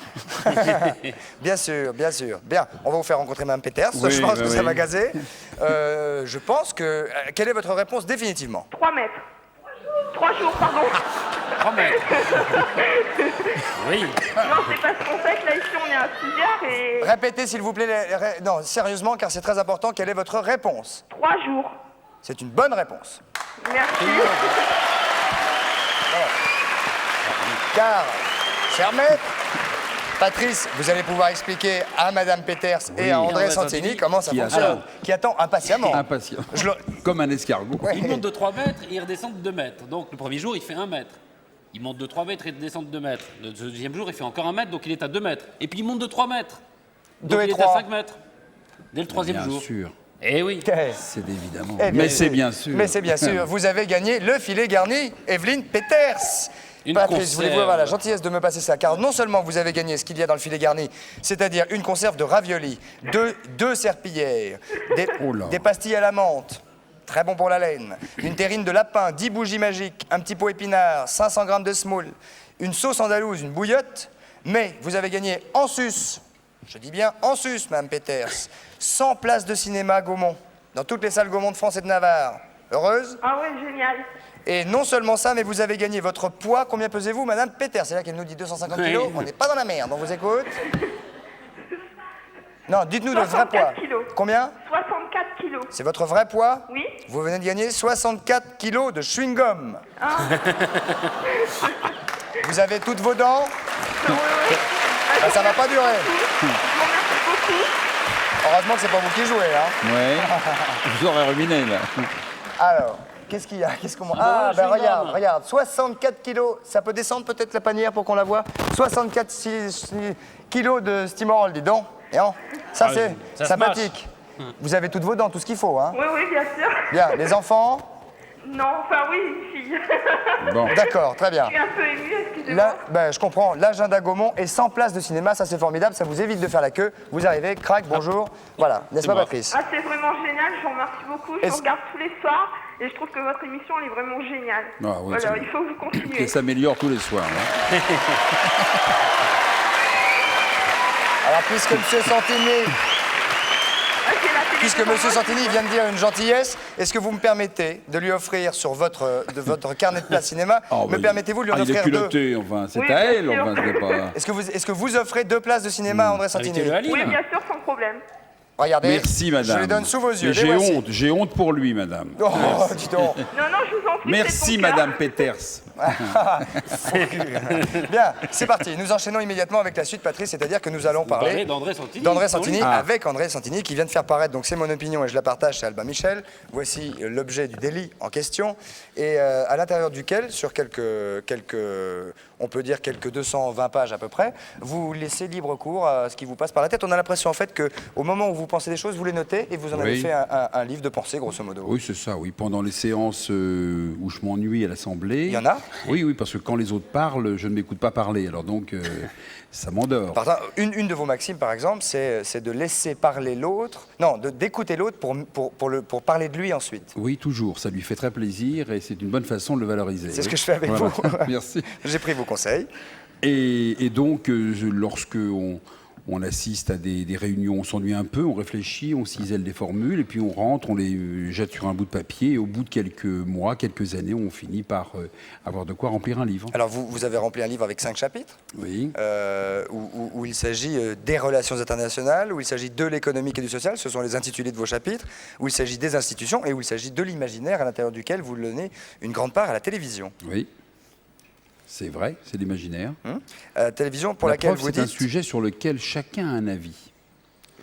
Bien sûr, bien sûr. Bien, on va vous faire rencontrer Mme Peters. Oui, je pense que ça oui. va gazer. Je pense que... quelle est votre réponse définitivement? 3 mètres. 3 jours, pardon. 3 mètres. Oui. Non, c'est parce qu'en fait, là, ici, on est à 6 heures et... Répétez, s'il vous plaît. Non, sérieusement, car c'est très important. Quelle est votre réponse? 3 jours. C'est une bonne réponse. Merci. Car, cher maître, Patrice, vous allez pouvoir expliquer à Madame Peters et à André Santini comment ça Qui fonctionne. attend. Qui attend impatiemment. Impatient. Comme un escargot. Il monte de 3 mètres et il redescend de 2 mètres. Donc le premier jour, il fait 1 mètre. Il monte de 3 mètres et il descend de 2 mètres. Le deuxième jour, il fait encore 1 mètre, donc il est à 2 mètres. Et puis il monte de 3 mètres. Donc 2 et il est 3. à 5 mètres. Dès le troisième Bien jour. sûr. Eh oui. C'est évidemment. Eh bien, Mais c'est bien sûr. Mais c'est bien sûr. Vous avez gagné le filet garni Evelyne Peters. Une Patrice, conserve. voulez-vous avoir la gentillesse de me passer ça? Car non seulement vous avez gagné ce qu'il y a dans le filet garni, c'est-à-dire une conserve de raviolis, deux serpillères, des pastilles à la menthe, très bon pour la laine, une terrine de lapin, 10 bougies magiques, un petit pot épinard, 500 grammes de semoule, une sauce andalouse, une bouillotte, mais vous avez gagné en sus, je dis bien en sus, Mme Peters, 100 places de cinéma à Gaumont, dans toutes les salles Gaumont de France et de Navarre. Heureuse? Ah ouais, génial. Et non seulement ça, mais vous avez gagné votre poids. Combien pesez-vous, Madame Peters? C'est là qu'elle nous dit 250 Oui. kilos. On n'est pas dans la merde, on vous écoute. Non, dites-nous le vrai 64 poids. kilos. Combien? 64 kilos. C'est votre vrai poids? Oui. Vous venez de gagner 64 kilos de chewing-gum. Ah. Vous avez toutes vos dents? Ben, ça va pas durer. Heureusement que c'est pas vous qui jouez, hein. Ouais. Vous aurez ruiné, là. Alors, qu'est-ce qu'il y a? Qu'est-ce qu'on... Ah, ben regarde, 64 kilos. Ça peut descendre peut-être la panière pour qu'on la voie? 64 kilos de Stimorol, dis donc. Et non, ça c'est ça se sympathique. Vous avez toutes vos dents, tout ce qu'il faut, hein? Oui, oui, bien sûr. Bien, les enfants? Non, enfin oui, une fille. Bon, d'accord, très bien. Je suis un peu émue, excusez-moi. Là, ben, je comprends, l'agenda Gaumont est 100 places de cinéma, ça c'est formidable, ça vous évite de faire la queue. Vous arrivez, crac, bonjour. Voilà, n'est-ce pas, Patrice? Ah, c'est vraiment génial, je vous remercie beaucoup. Je vous regarde tous les soirs et je trouve que votre émission elle est vraiment géniale. Ah, oui, voilà, il faut que vous continuez. Elle s'améliore tous les soirs. Hein. Alors, puisque M. Santini... Puisque M. Santini vient de dire une gentillesse, est-ce que vous me permettez de lui offrir sur votre carnet de place cinéma, me permettez-vous de lui en il est offrir 2? culotté, enfin, c'est Oui, à bien elle, sûr. enfin, c'est pas... Est-ce que vous offrez 2 places de cinéma à André Santini? Oui, bien sûr, sans problème. Regardez, Merci, madame. je les donne sous vos yeux. Mais les voici. j'ai honte pour lui, madame. Oh, dis donc. Non, non, je vous en prie. Merci, c'est ton cœur. madame Peters. Bien, c'est parti. Nous enchaînons immédiatement avec la suite, Patrice, c'est-à-dire que nous allons parler d'André Santini. d'André Santini Ah. avec André Santini qui vient de faire paraître, donc c'est mon opinion et je la partage, c'est Albin Michel. Voici l'objet du délit en question et à l'intérieur duquel, sur on peut dire quelques 220 pages à peu près, vous laissez libre cours à ce qui vous passe par la tête. On a l'impression en fait qu'au moment où vous pensez des choses, vous les notez et vous en avez Oui. fait un livre de pensée, grosso modo. Oui, c'est ça, oui. Pendant les séances où je m'ennuie à l'Assemblée... Il y en a? Oui, oui, parce que quand les autres parlent, je ne m'écoute pas parler. Alors donc, ça m'endort. Par exemple, une de vos maximes, par exemple, c'est de laisser parler l'autre, non, d'écouter l'autre pour parler de lui ensuite. Oui, toujours. Ça lui fait très plaisir et c'est une bonne façon de le valoriser. C'est ce oui. que je fais avec Voilà. vous. Merci. J'ai pris vos conseils. Et donc, lorsque on assiste à des réunions, on s'ennuie un peu, on réfléchit, on cisèle des formules, et puis on rentre, on les jette sur un bout de papier, et au bout de quelques mois, quelques années, on finit par avoir de quoi remplir un livre. Alors, vous avez rempli un livre avec 5 chapitres, Oui. où il s'agit des relations internationales, où il s'agit de l'économique et du social, ce sont les intitulés de vos chapitres, où il s'agit des institutions, et où il s'agit de l'imaginaire, à l'intérieur duquel vous donnez une grande part à la télévision. Oui. C'est vrai, c'est l'imaginaire. Télévision pour La laquelle preuve, vous c'est un dites... sujet sur lequel chacun a un avis.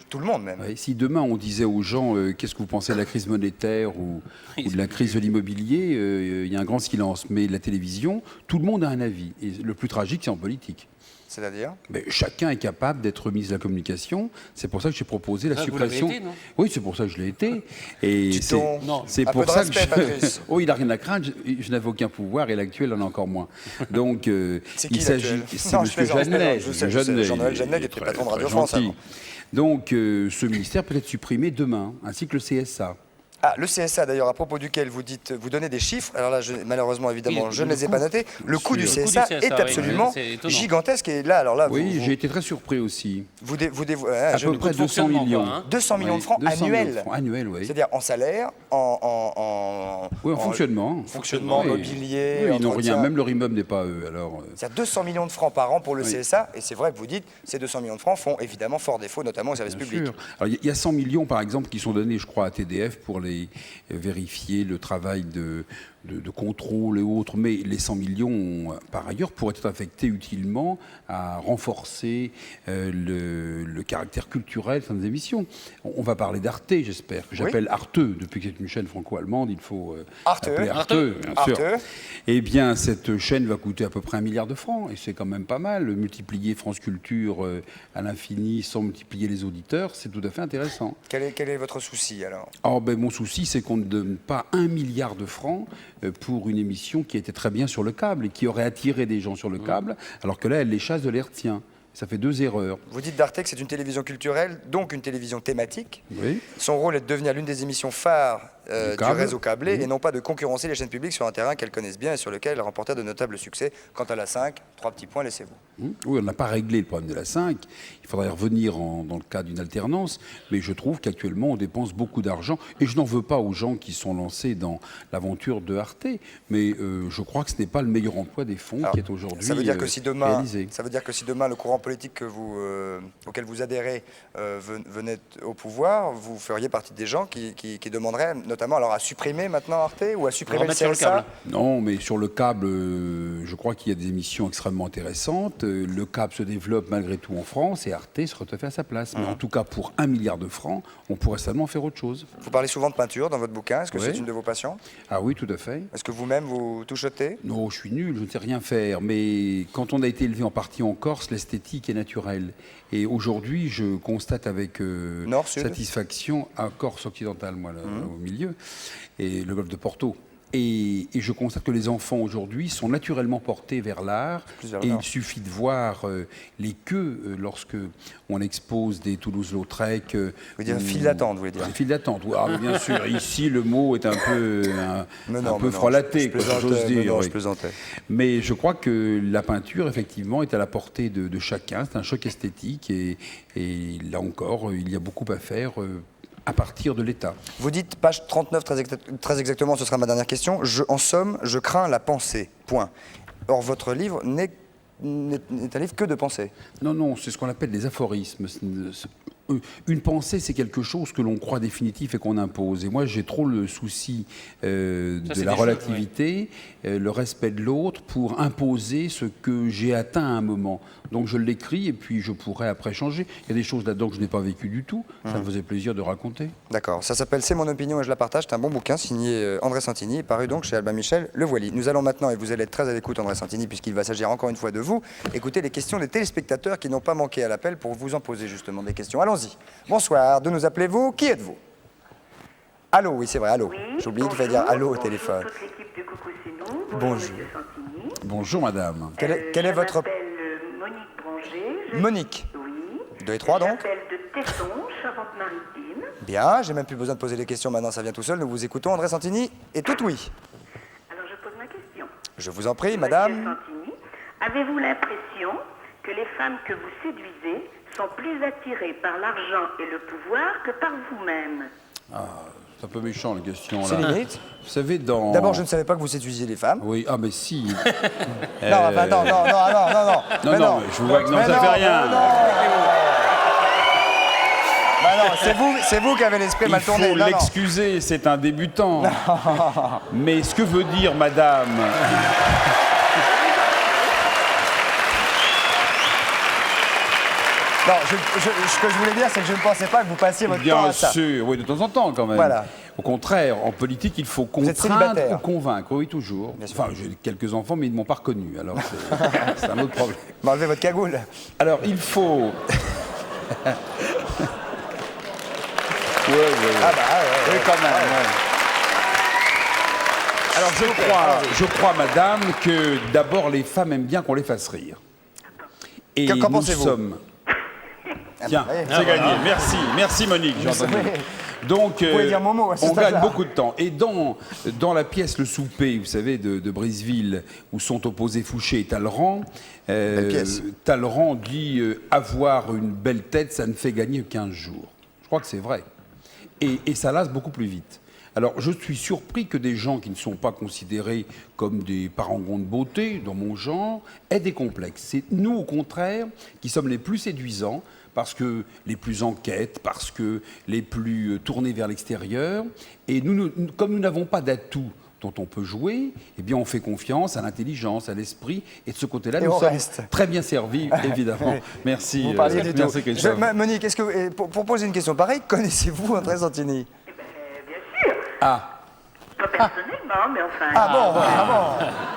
Tout le monde, même. Oui, si demain on disait aux gens qu'est-ce que vous pensez de la crise monétaire ou de la crise de l'immobilier, il y a un grand silence. Mais la télévision, tout le monde a un avis. Et le plus tragique, c'est en politique. C'est-à-dire? Mais chacun est capable d'être ministre de la Communication. C'est pour ça que j'ai proposé la Ah, vous suppression. l'avez été, non? Oui, c'est pour ça que je l'ai été. Et Dis donc, c'est un pour peu de ça respect, que Patrice. Oh, il n'a rien à craindre. Je n'avais aucun pouvoir et l'actuel en a encore moins. Donc, C'est qui, il s'agit. l'actuel? C'est Non, M. je plaisante, Jeannet. je sais, Jean-Noël Jeannet, qui était patron de Radio France gentil. avant. Donc, ce ministère peut être supprimé demain, ainsi que le CSA. Ah, le CSA d'ailleurs, à propos duquel vous donnez des chiffres. Alors là, malheureusement, évidemment, Oui, je ne le les ai coût. pas notés. Le coût du sûr. CSA Le coût du CSA, est oui, absolument c'est étonnant. gigantesque. Et là, alors là, Oui, j'ai été très surpris aussi. à À peu près 200 millions. 200 millions de francs 200 millions de annuels. francs annuels, oui. C'est-à-dire en salaire, en fonctionnement. fonctionnement, Oui. mobilier, Oui, ils n'ont entretien. rien, même leur immeuble n'est pas à eux. Alors, C'est-à-dire 200 millions de francs par an pour le Oui. CSA. Et c'est vrai que vous dites, ces 200 millions de francs font évidemment fort défaut, notamment aux services bien publics. sûr. Alors, il y a 100 millions, par exemple, qui sont donnés, je crois, à TDF pour les vérifier le travail de contrôle et autres, mais les 100 millions, par ailleurs, pourraient être affectés utilement à renforcer le caractère culturel de certaines émissions. On va parler d'Arte, j'espère, que j'appelle Arte, depuis que c'est une chaîne franco-allemande, il faut appeler Arte, bien sûr. Eh bien, cette chaîne va coûter à peu près 1 milliard de francs, et c'est quand même pas mal. Multiplier France Culture à l'infini sans multiplier les auditeurs, c'est tout à fait intéressant. Quel est votre souci alors? Mon souci, c'est qu'on ne donne pas 1 milliard de francs pour une émission qui était très bien sur le câble et qui aurait attiré des gens sur le câble, alors que là, elle les chasse de l'hertzien. Ça fait 2 erreurs. Vous dites d'Arte que c'est une télévision culturelle, donc une télévision thématique. Oui. Son rôle est de devenir l'une des émissions phares du câble. réseau câblé et non pas de concurrencer les chaînes publiques sur un terrain qu'elles connaissent bien et sur lequel elles remportèrent de notables succès. Quant à la 5, 3 petits points, laissez-vous. Oui, on n'a pas réglé le problème de la 5. Il faudrait y revenir dans le cadre d'une alternance. Mais je trouve qu'actuellement, on dépense beaucoup d'argent. Et je n'en veux pas aux gens qui sont lancés dans l'aventure de Arte. Mais je crois que ce n'est pas le meilleur emploi des fonds qui est aujourd'hui ça veut dire que si demain, réalisé. ça veut dire que si demain le courant politique auquel vous adhérez venait au pouvoir, vous feriez partie des gens qui demanderaient notamment alors à supprimer maintenant Arte ou à supprimer le CSA? Non, mais sur le câble, je crois qu'il y a des émissions extrêmement intéressantes. Le câble se développe malgré tout en France et Arte sera tout à fait à sa place. Mais en tout cas, pour 1 milliard de francs, on pourrait seulement faire autre chose. Vous parlez souvent de peinture dans votre bouquin. Est-ce que c'est une de vos passions? Ah oui, tout à fait. Est-ce que vous-même vous touchotez? Non, je suis nul, je ne sais rien faire. Mais quand on a été élevé en partie en Corse, l'esthétique est naturelle. Et aujourd'hui, je constate avec satisfaction, à Corse occidentale, moi, là, au milieu, et le golfe de Porto. Et je constate que les enfants aujourd'hui sont naturellement portés vers l'art. Et il suffit de voir les queues lorsque on expose des Toulouse-Lautrec. Vous voulez dire file d'attente, vous voulez dire? File d'attente, oui. Ah, bien sûr. Ici, le mot est un peu frelaté, quoi, j'ose dire. Je plaisantais. Mais je crois que la peinture, effectivement, est à la portée de chacun. C'est un choc esthétique. Et là encore, il y a beaucoup à faire. À partir de l'État. Vous dites, page 39, très exactement, ce sera ma dernière question, en somme, je crains la pensée, point. Or, votre livre n'est un livre que de pensée. Non, c'est ce qu'on appelle des aphorismes. Une pensée, c'est quelque chose que l'on croit définitif et qu'on impose. Et moi, j'ai trop le souci de la relativité, le respect de l'autre, pour imposer ce que j'ai atteint à un moment. Donc je l'écris et puis je pourrais après changer. Il y a des choses là-dedans que je n'ai pas vécues du tout. Ça me faisait plaisir de raconter. D'accord. Ça s'appelle C'est mon opinion et je la partage. C'est un bon bouquin signé André Santini, paru donc chez Albin Michel Le Voily. Nous allons maintenant, et vous allez être très à l'écoute, André Santini, puisqu'il va s'agir encore une fois de vous, écouter les questions des téléspectateurs qui n'ont pas manqué à l'appel pour vous en poser justement des questions. Allons-y. Bonsoir. De nous appelez-vous? Qui êtes-vous? Allô, oui, c'est vrai, allô. Oui, j'ai oublié qu'il fallait dire allô au téléphone. Toute l'équipe de Coucou, c'est nous. Bonjour. Monsieur Santini. Bonjour, madame. Quel est votre... Je m'appelle Monique Branger. Monique. Oui. 2 et 3 donc. Je m'appelle de Tesson, Charente-Maritime. Bien, j'ai même plus besoin de poser les questions maintenant, ça vient tout seul. Nous vous écoutons, André Santini, et tout oui. Alors je pose ma question. Je vous en prie, madame. Monsieur Santini, avez-vous l'impression que les femmes que vous séduisez sont plus attirées par l'argent et le pouvoir que par vous-même? Ah, c'est un peu méchant, la question. C'est là. limite. Vous savez, dans... D'abord, je ne savais pas que vous séduisiez les femmes. Oui, ah, mais si. Non, enfin, non. Non, mais je vous vois que non, ça fait rien. C'est vous qui avez l'esprit mal tourné. Il faut l'excuser, c'est un débutant. Mais ce que veut dire, madame... Non, ce que je voulais dire, c'est que je ne pensais pas que vous passiez votre temps à Bien ça. sûr, oui, de temps en temps quand même. Voilà. Au contraire, en politique, il faut Vous êtes contraindre célibataire. ou convaincre. Oui, toujours. Enfin, j'ai quelques enfants, mais ils ne m'ont pas reconnu. Alors, c'est un autre problème. Enlevez votre cagoule. Alors, il faut... Ah bah, oui, quand même. ouais. Alors, je crois, madame, que d'abord, les femmes aiment bien qu'on les fasse rire. Et Qu'en nous pensez-vous sommes... Tiens, c'est gagné. Merci Monique, j'ai entendu. Donc, Vous pouvez dire mon mot à ce on stade-là. gagne beaucoup de temps. Et dans la pièce Le Souper, vous savez, de Briseville, où sont opposés Fouché et Talleyrand, Talleyrand dit avoir une belle tête, ça ne fait gagner que 15 jours. Je crois que c'est vrai. Et ça lasse beaucoup plus vite. Alors, je suis surpris que des gens qui ne sont pas considérés comme des parangons de beauté, dans mon genre, aient des complexes. C'est nous, au contraire, qui sommes les plus séduisants, parce que les plus en quête, parce que les plus tournés vers l'extérieur. Et comme nous n'avons pas d'atouts dont on peut jouer, eh bien on fait confiance à l'intelligence, à l'esprit. Et de ce côté-là, nous sommes très bien servis, évidemment. Merci. Vous parliez du tout. Merci, Christophe. Monique, pour poser une question pareille, connaissez-vous André Santini? Bien sûr. Ah. Pas personnellement, mais enfin...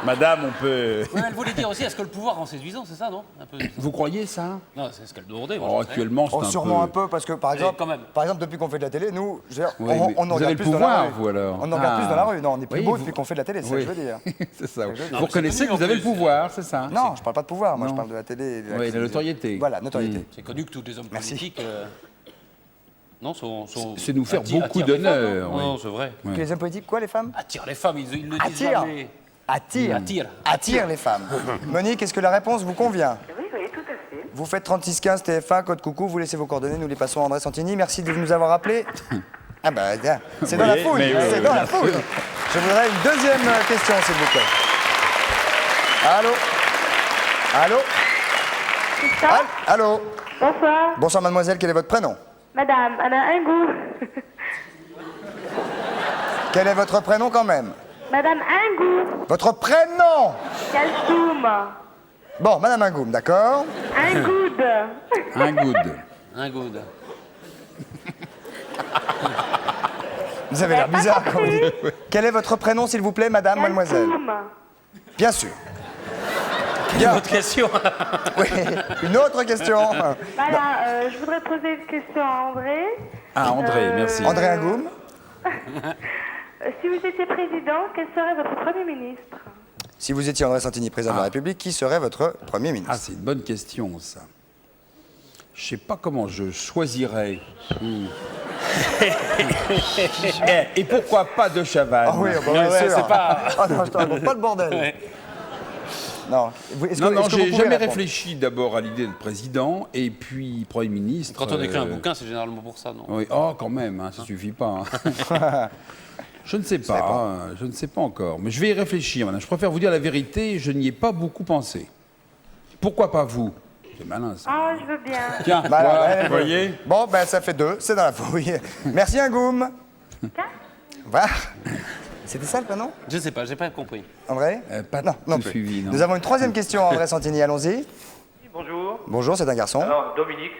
Madame, on peut... Oui, elle voulait dire aussi, est-ce que le pouvoir rend séduisant, c'est ça, non? Un peu. Vous croyez ça? Non, c'est ce qu'elle demandait. Oh, actuellement, c'est sûrement un peu, parce que par exemple, depuis qu'on fait de la télé, nous, on vous regarde avez plus le dans la pouvoir, rue. vous, alors. On en regarde plus dans la rue. Non, on est plus beau depuis qu'on fait de la télé, c'est ça que je veux dire. C'est ça. Vous reconnaissez que vous avez le pouvoir, c'est ça? Non, je parle pas de pouvoir, moi je parle de la télé. Oui, la notoriété. Voilà, notoriété. C'est connu que tous les hommes politiques... Non, c'est nous faire beaucoup d'honneur. Non, c'est vrai. Que les hommes politiques, quoi, les femmes? Attirent les femmes, ils ne disent jamais. Attire les femmes. Monique, est-ce que la réponse vous convient? Oui, tout à fait. Vous faites 3615 TF1, code coucou, vous laissez vos coordonnées, nous les passons à André Santini. Merci de nous avoir appelés. Ah bah, c'est dans la fouille, c'est dans la fouille. Je voudrais une deuxième question, s'il vous plaît. Allô? Allô? Bonsoir. Bonsoir, mademoiselle, quel est votre prénom? Madame, Anna Ingou. Quel est votre prénom quand même? Madame Ingou. Votre prénom? Kalsoum. Bon, Madame Ingoum, d'accord. Ingoud. Ingoud. Vous avez l'air bizarre quand vous dites. Quel est votre prénom, s'il vous plaît, madame, mademoiselle? Bien sûr. Une autre question. Oui, une autre question. Voilà, je voudrais poser une question à André. Ah, André, merci. André Ingoum. Si vous étiez président, quel serait votre Premier ministre? Si vous étiez André Santini, président de la République, qui serait votre Premier ministre? Ah, c'est une bonne question, ça. Je sais pas comment je choisirais. Et pourquoi pas de Chavannes? Ah oui, bien sûr. C'est pas... Ah non, je te raconte pas le bordel. Ouais. Non, non, j'ai jamais réfléchi d'abord à l'idée de président et puis Premier ministre. Quand on écrit un bouquin, c'est généralement pour ça, non? Oui, quand même, ça suffit pas. Je ne sais pas, je ne sais pas encore. Mais je vais y réfléchir maintenant. Je préfère vous dire la vérité, je n'y ai pas beaucoup pensé. Pourquoi pas vous? C'est malin, ça. Ah, je veux bien. Tiens, Voilà, vous voyez? Bon, ben ça fait 2, c'est dans la fouille. Merci Ingoum. Voilà. C'était ça le prénom? Je ne sais pas, j'ai pas compris. André? Non plus. Suivi, non. Nous avons une troisième question à André Santini, allons-y. Bonjour. Bonjour, c'est un garçon. Alors, Dominique,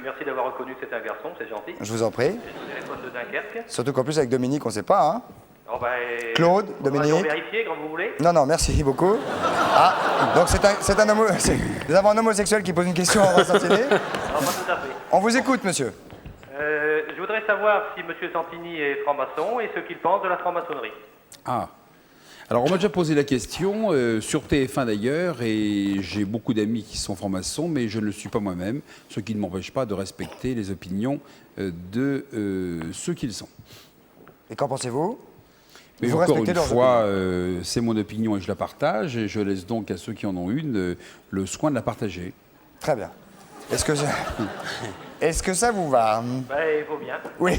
merci d'avoir reconnu que c'était un garçon, c'est gentil. Je vous en prie. Le téléphone de Dunkerque. Surtout qu'en plus avec Dominique, on ne sait pas, hein. Alors, Claude, on va Dominique. vérifier quand vous voulez. Non, merci beaucoup. Ah, donc c'est un homo... Nous avons un homosexuel qui pose une question à André Santini. Alors, pas tout à fait. On vous écoute, monsieur. Je voudrais savoir si M. Santini est franc-maçon et ce qu'il pense de la franc-maçonnerie. Ah. Alors, on m'a déjà posé la question, sur TF1 d'ailleurs, et j'ai beaucoup d'amis qui sont francs-maçons, mais je ne le suis pas moi-même, ce qui ne m'empêche pas de respecter les opinions de ceux qu'ils sont. Et qu'en pensez-vous? Mais vous encore respectez une leurs fois, c'est mon opinion et je la partage, et je laisse donc à ceux qui en ont une le soin de la partager. Très bien. Est-ce que ça vous va? Il faut bien. Oui,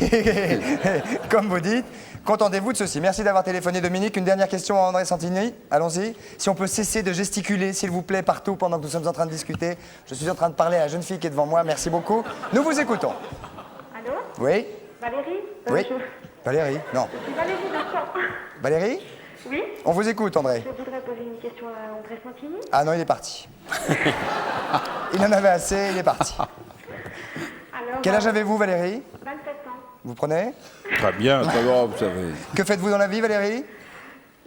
comme vous dites. Contentez-vous de ceci. Merci d'avoir téléphoné, Dominique. Une dernière question à André Santini. Allons-y. Si on peut cesser de gesticuler, s'il vous plaît, partout pendant que nous sommes en train de discuter. Je suis en train de parler à la jeune fille qui est devant moi. Merci beaucoup. Nous vous écoutons. Allô? Oui? Valérie? Oui. Valérie? Non. Je suis Valérie Vincent. Valérie? Oui? On vous écoute, André. Je voudrais poser une question à André Santini. Ah non, il est parti. Il en avait assez, il est parti. Quel âge avez-vous, Valérie? 27 ans. Vous prenez? Très bien, très bien, vous savez. Que faites-vous dans la vie, Valérie?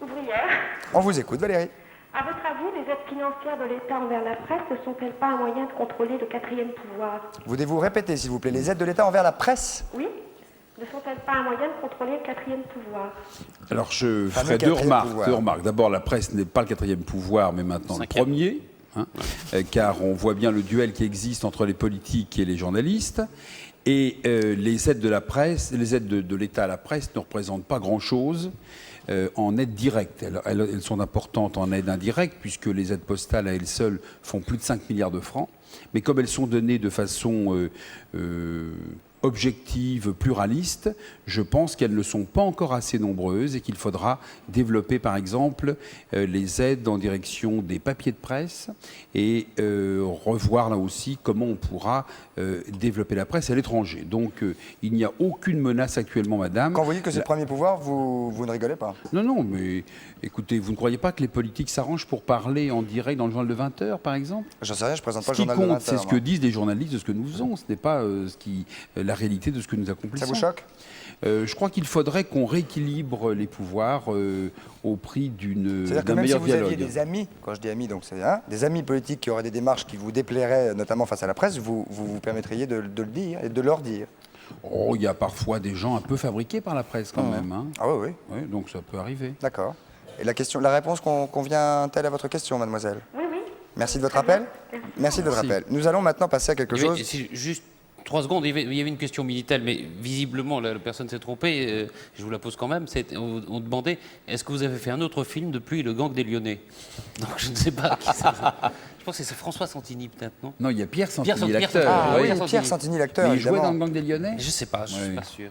Ouvrière. On vous écoute, Valérie. À votre avis, les aides financières de l'État envers la presse ne sont-elles pas un moyen de contrôler le quatrième pouvoir? Voulez-vous répéter, s'il vous plaît, les aides de l'État envers la presse? Oui. Ne sont-elles pas un moyen de contrôler le quatrième pouvoir? Alors, je Fameux ferai deux quatrième pouvoir. remarques. D'abord, la presse n'est pas le quatrième pouvoir, mais maintenant le premier. Car on voit bien le duel qui existe entre les politiques et les journalistes. Et les aides de la presse, les aides de l'État à la presse ne représentent pas grand-chose en aide directe. Elles sont importantes en aide indirecte, puisque les aides postales à elles seules font plus de 5 milliards de francs. Mais comme elles sont données de façon objectives, pluralistes, je pense qu'elles ne sont pas encore assez nombreuses et qu'il faudra développer par exemple les aides en direction des papiers de presse et revoir là aussi comment on pourra développer la presse à l'étranger. Donc il n'y a aucune menace actuellement, madame. Quand vous dites que c'est le premier pouvoir, vous ne rigolez pas? Non, non, mais écoutez, vous ne croyez pas que les politiques s'arrangent pour parler en direct dans le journal de 20h, par exemple? J'en sais rien, je ne présente pas Ce le qui journal de 20h. compte, c'est ce que disent les journalistes de ce que nous faisons. Ce n'est pas la réalité de ce que nous accomplissons. Ça vous choque? Je crois qu'il faudrait qu'on rééquilibre les pouvoirs au prix C'est-à-dire que d'un même si meilleur vous dialogue. aviez des amis, quand je dis amis, donc c'est des amis politiques qui auraient des démarches qui vous déplairaient, notamment face à la presse, vous permettriez de le dire et de leur dire. Oh, il y a parfois des gens un peu fabriqués par la presse quand même. Hein. Ah oui, oui. Oui, donc ça peut arriver. D'accord. Et la réponse convient-elle à votre question, mademoiselle? Oui, oui. Merci de votre appel. Merci de votre appel. Nous allons maintenant passer à quelque chose. Juste 3 secondes, il y avait une question militaire, mais visiblement la personne s'est trompée, je vous la pose quand même. On demandait, est-ce que vous avez fait un autre film depuis Le Gang des Lyonnais? Donc je ne sais pas qui ça. Je pense que c'est François Santini peut-être, non? Non, il y a Pierre Santini, l'acteur. Ah oui, Pierre Santini, l'acteur, Mais il évidemment. jouait dans Le Gang des Lyonnais? Je ne sais pas, je ne suis pas sûr.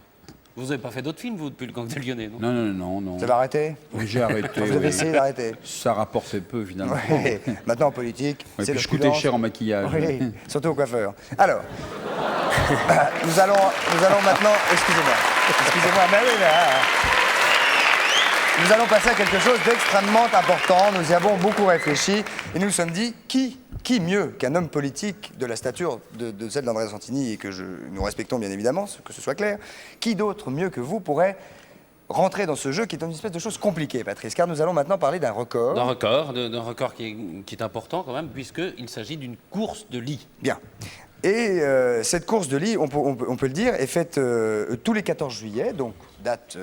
Vous n'avez pas fait d'autres films, vous, depuis Le Gang des Lyonnais, non? Non. Vous avez arrêté? Oui, j'ai arrêté. Vous avez essayé d'arrêter? Ça rapportait peu, finalement. Ouais. Maintenant, en politique, Ouais, c'est puis je coûtais cher en maquillage. Oui, surtout au coiffeur. Alors, nous allons maintenant... Excusez-moi, mais oui, nous allons passer à quelque chose d'extrêmement important. Nous y avons beaucoup réfléchi et nous nous sommes dit, qui mieux qu'un homme politique de la stature de celle d'André Santini et que nous respectons bien évidemment, que ce soit clair, qui d'autre mieux que vous pourrait rentrer dans ce jeu qui est une espèce de chose compliquée, Patrice, car nous allons maintenant parler d'un record. D'un record qui est important quand même, puisqu'il s'agit d'une course de lit. Bien. Et cette course de lit, on peut le dire, est faite tous les 14 juillet, donc date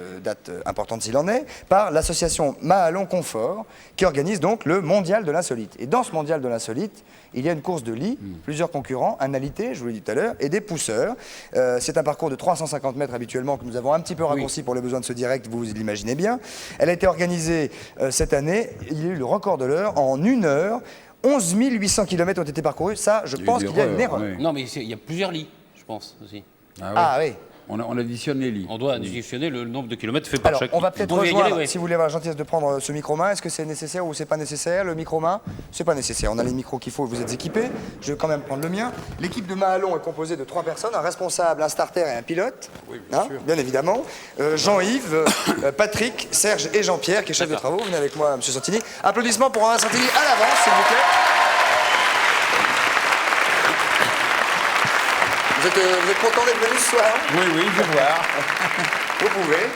importante s'il en est, par l'association Mahalon Confort, qui organise donc le Mondial de l'Insolite. Et dans ce Mondial de l'Insolite, il y a une course de lit, plusieurs concurrents, un alité, je vous l'ai dit tout à l'heure, et des pousseurs. C'est un parcours de 350 mètres habituellement, que nous avons un petit peu raccourci pour les besoins de ce direct, vous l'imaginez bien. Elle a été organisée cette année, il y a eu le record de l'heure en 1 heure. 11 800 km ont été parcourus. Ça, je pense qu'il y a une erreur. Oui. Non, mais il y a plusieurs lits, je pense aussi. Ah oui. On additionne les lits. On doit additionner le nombre de kilomètres fait par Alors, chaque on va lit. peut-être Vous pouvez y rejoindre, aller, ouais. si vous voulez avoir la gentillesse de prendre ce micro-main, est-ce que c'est nécessaire ou c'est pas nécessaire, le micro-main? C'est pas nécessaire, on a les micros qu'il faut, vous êtes équipés. Je vais quand même prendre le mien. L'équipe de Mahalon est composée de 3 personnes, un responsable, un starter et un pilote. Oui, bien évidemment. Jean-Yves, Patrick, Serge et Jean-Pierre, qui est chef de travaux. Venez avec moi, monsieur Santini. Applaudissements pour André Santini à l'avance, s'il vous plaît. Vous êtes content d'être venu ce soir? Oui, je vais voir. Vous pouvez.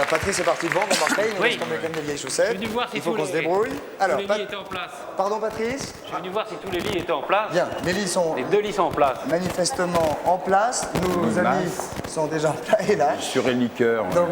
Patrice est parti devant, remarquez, il nous reste quand même des vieilles chaussettes. Il faut qu'on se débrouille. Alors, tous les lits étaient en place. Pardon, Patrice? Je suis venu voir si tous les lits étaient en place. Bien, les lits sont Les 2 lits sont en place. manifestement en place. Nos amis sont déjà en place. Et là, Sur les liqueurs. donc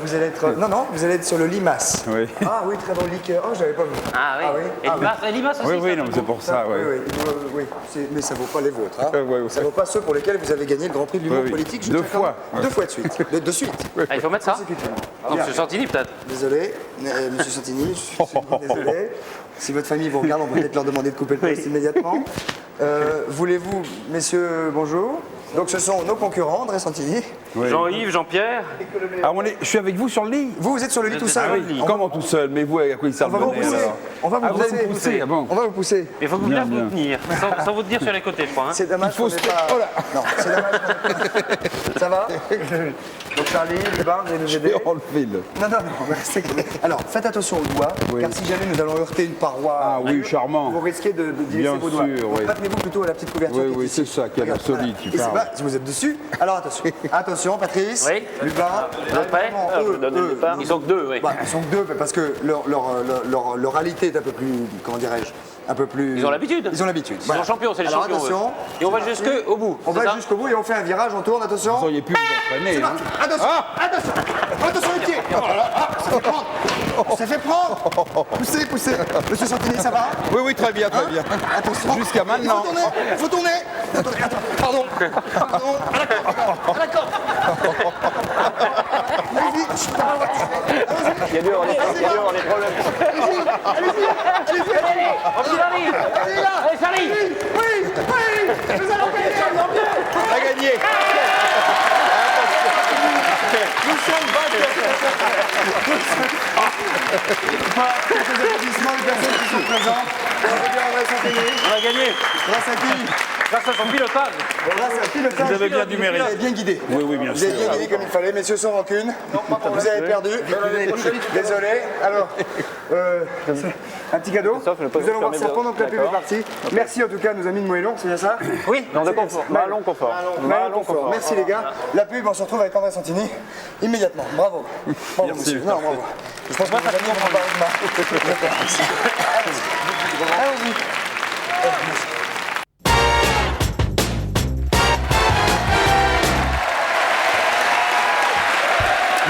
vous allez être... Non, vous allez être sur le limace. Oui. Ah oui, très bon liqueur. Oh, j'avais pas vu. Ah oui. Et Ah, Limas aussi. Oui, ça non, fait c'est beau. pour ça, Oui. Mais ça vaut pas les vôtres. Hein. Ouais. Ça vaut pas ceux pour lesquels vous avez gagné le Grand Prix de l'humour Oui. politique. Je 2 tiens fois. quand même- 2 fois de suite. De suite. Ah, il faut mettre ça. Consécutivement. Non, Bien. monsieur Santini peut-être. Désolé, monsieur Santini, je suis désolé. Si votre famille vous regarde, on peut peut-être leur demander de couper le poste immédiatement. Voulez-vous, messieurs, bonjour. Donc ce sont nos concurrents, André Santini Oui. Jean-Yves, Jean-Pierre. Ah, je suis avec vous sur le lit. Vous êtes sur le lit tout seul. Ah oui. Comment tout seul? Mais vous, à quoi il sert On va vous pousser. On va vous Ah, vous allez pousser. me pousser, ah bon. On va vous pousser. Il faut que vous Bien, bien vous tenir, sans vous tenir sur les côtés, je crois. Hein. C'est dommage qu'on n'ait pas... Non, c'est dommage qu'on n'ait pas... Ça va? Donc Charlie, Lubin, vous allez nous aider. Enlevé le. Non, c'est clair. Alors, faites attention aux doigts, car si jamais nous allons heurter une paroi... Ah oui, charmant. Vous risquez de laisser Bien vos doigts. sûr, Donc, oui. maintenez-vous plutôt à la petite couverture. Oui, qui est oui, ici. c'est ça, qui a l'air Regarde, solide, voilà. tu Et c'est parles. pas- si vous êtes dessus, alors attention. Attention, Patrice, Oui. Lubin, Vous êtes prêts? Ils sont que deux, oui. Ils sont que deux, parce que leur réalité est un peu plus, comment dirais-je, un peu plus... Ils ont l'habitude. Ils ont l'habitude. Ils sont champions, c'est les Alors, champions. attention. eux. Et on va jusqu'au bout. On c'est va ça jusqu'au bout et on fait un virage, on tourne, attention. Vous auriez pu vous entraîner. C'est hein. parti. Attention, attention, attention les pieds. Ah, ça fait prendre. Ça fait prendre. Poussez, poussez. Monsieur Santini, ça va? Oui, oui, très bien, très bien. Attention. Jusqu'à maintenant. Il faut tourner. Attends, pardon. Pardon. À la corde. Allez-y. Il y a deux, on est problèmes. Allez-y. Allez là. Allez, Charlie. Oui. Nous allons gagner. On a gagné. Nous sommes vainqueurs. Quelques applaudissements des personnes qui sont présentes. On va dire André Santini. On a gagné. Grâce à qui? Grâce à son pilotage. Grâce à qui le Vous avez bien du mérite. Vous avez bien guidé. Oui, oui, bien Vous sûr. avez bien guidé comme il fallait, messieurs sans rancune. Vous avez perdu. Désolé. Alors, un petit cadeau. Nous allons voir ça pendant que la pub est partie. Merci en tout cas à nos amis de Moellon, c'est bien ça? Oui, non, de confort. Malon confort. Malon confort. Merci les gars. La pub, on se retrouve avec André Santini immédiatement. Bravo. Bravo, monsieur. Non, bravo. Je pense que vous allez prendre Allez-y.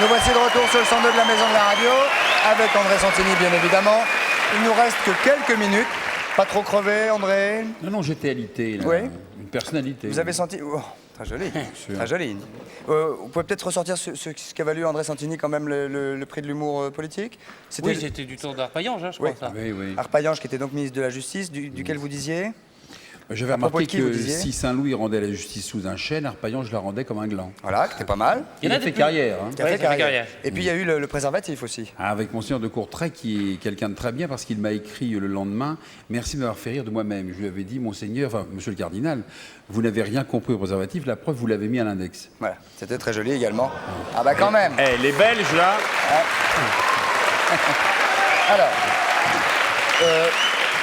Nous voici de retour sur le 102 de la Maison de la Radio, avec André Santini bien évidemment. Il nous reste que quelques minutes. Pas trop crevé, André? Non, j'étais alité, là. Oui. Une personnalité. Vous avez senti... Oh, très joli, très joli. Vous pouvez peut-être ressortir ce qu'a valu André Santini quand même le prix de l'humour politique? Oui, c'était du temps d'Arpaillange, hein, je crois. Ça. Oui, oui. Arpaillange qui était donc ministre de la Justice, duquel vous disiez? J'avais À propos remarqué de qui vous que disiez si Saint-Louis rendait la justice sous un chêne, Arpaillange la rendait comme un gland. Voilà, qui était pas mal. Il a fait carrière. Hein. Qui a fait carrière. Et puis il y a eu le préservatif aussi. Ah, avec Monseigneur de Courtrai, qui est quelqu'un de très bien, parce qu'il m'a écrit le lendemain « Merci de m'avoir fait rire de moi-même ». Je lui avais dit « Monseigneur, enfin, monsieur le cardinal, vous n'avez rien compris au préservatif, la preuve, vous l'avez mis à l'index. » Voilà, c'était très joli également. Ah bah quand même. Les Belges, là. Alors,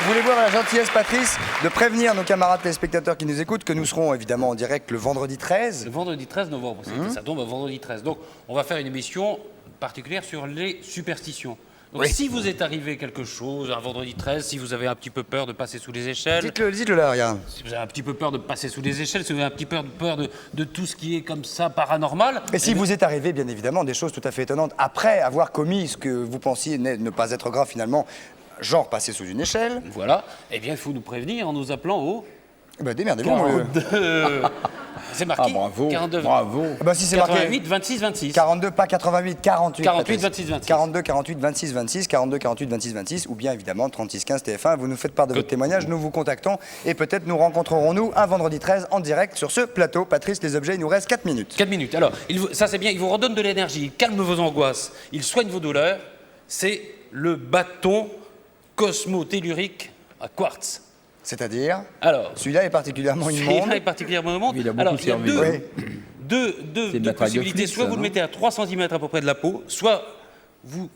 voulez-vous avoir la gentillesse, Patrice, de prévenir nos camarades téléspectateurs qui nous écoutent que nous serons évidemment en direct le vendredi 13? Le vendredi 13 novembre, ça tombe vendredi 13. Donc, on va faire une émission particulière sur les superstitions. Donc, si vous est arrivé quelque chose un vendredi 13, si vous avez un petit peu peur de passer sous les échelles... Dites-le là, regarde. Si vous avez un petit peu peur de passer sous les échelles, si vous avez un petit peu peur de tout ce qui est comme ça paranormal... Et si vous est arrivé, bien évidemment, des choses tout à fait étonnantes, après avoir commis ce que vous pensiez ne pas être grave finalement, genre passer sous une échelle. Voilà. Eh bien, il faut nous prévenir en nous appelant au... Bah démerdez-vous. 42... C'est marqué. Ah, bravo. 42... Bravo. Bah si c'est marqué... 88, 26, 26. 42, pas 88, 48. 48, 26, 26. 42, 48, 26, 26, 42, 48, 26, 26, ou bien évidemment 36, 15 TF1. Vous nous faites part de votre témoignage, nous vous contactons et peut-être nous rencontrerons-nous un vendredi 13 en direct sur ce plateau. Patrice, les objets, il nous reste 4 minutes. 4 minutes. Alors, ça c'est bien, il vous redonne de l'énergie, il calme vos angoisses, il soigne vos douleurs. C'est le bâton cosmotellurique à quartz. C'est-à-dire? Alors, celui-là est particulièrement immonde. Celui-là est particulièrement immonde. Il a beaucoup Alors, il y a servi. deux possibilités. Soit vous le mettez à 3 cm à peu près de la peau, soit vous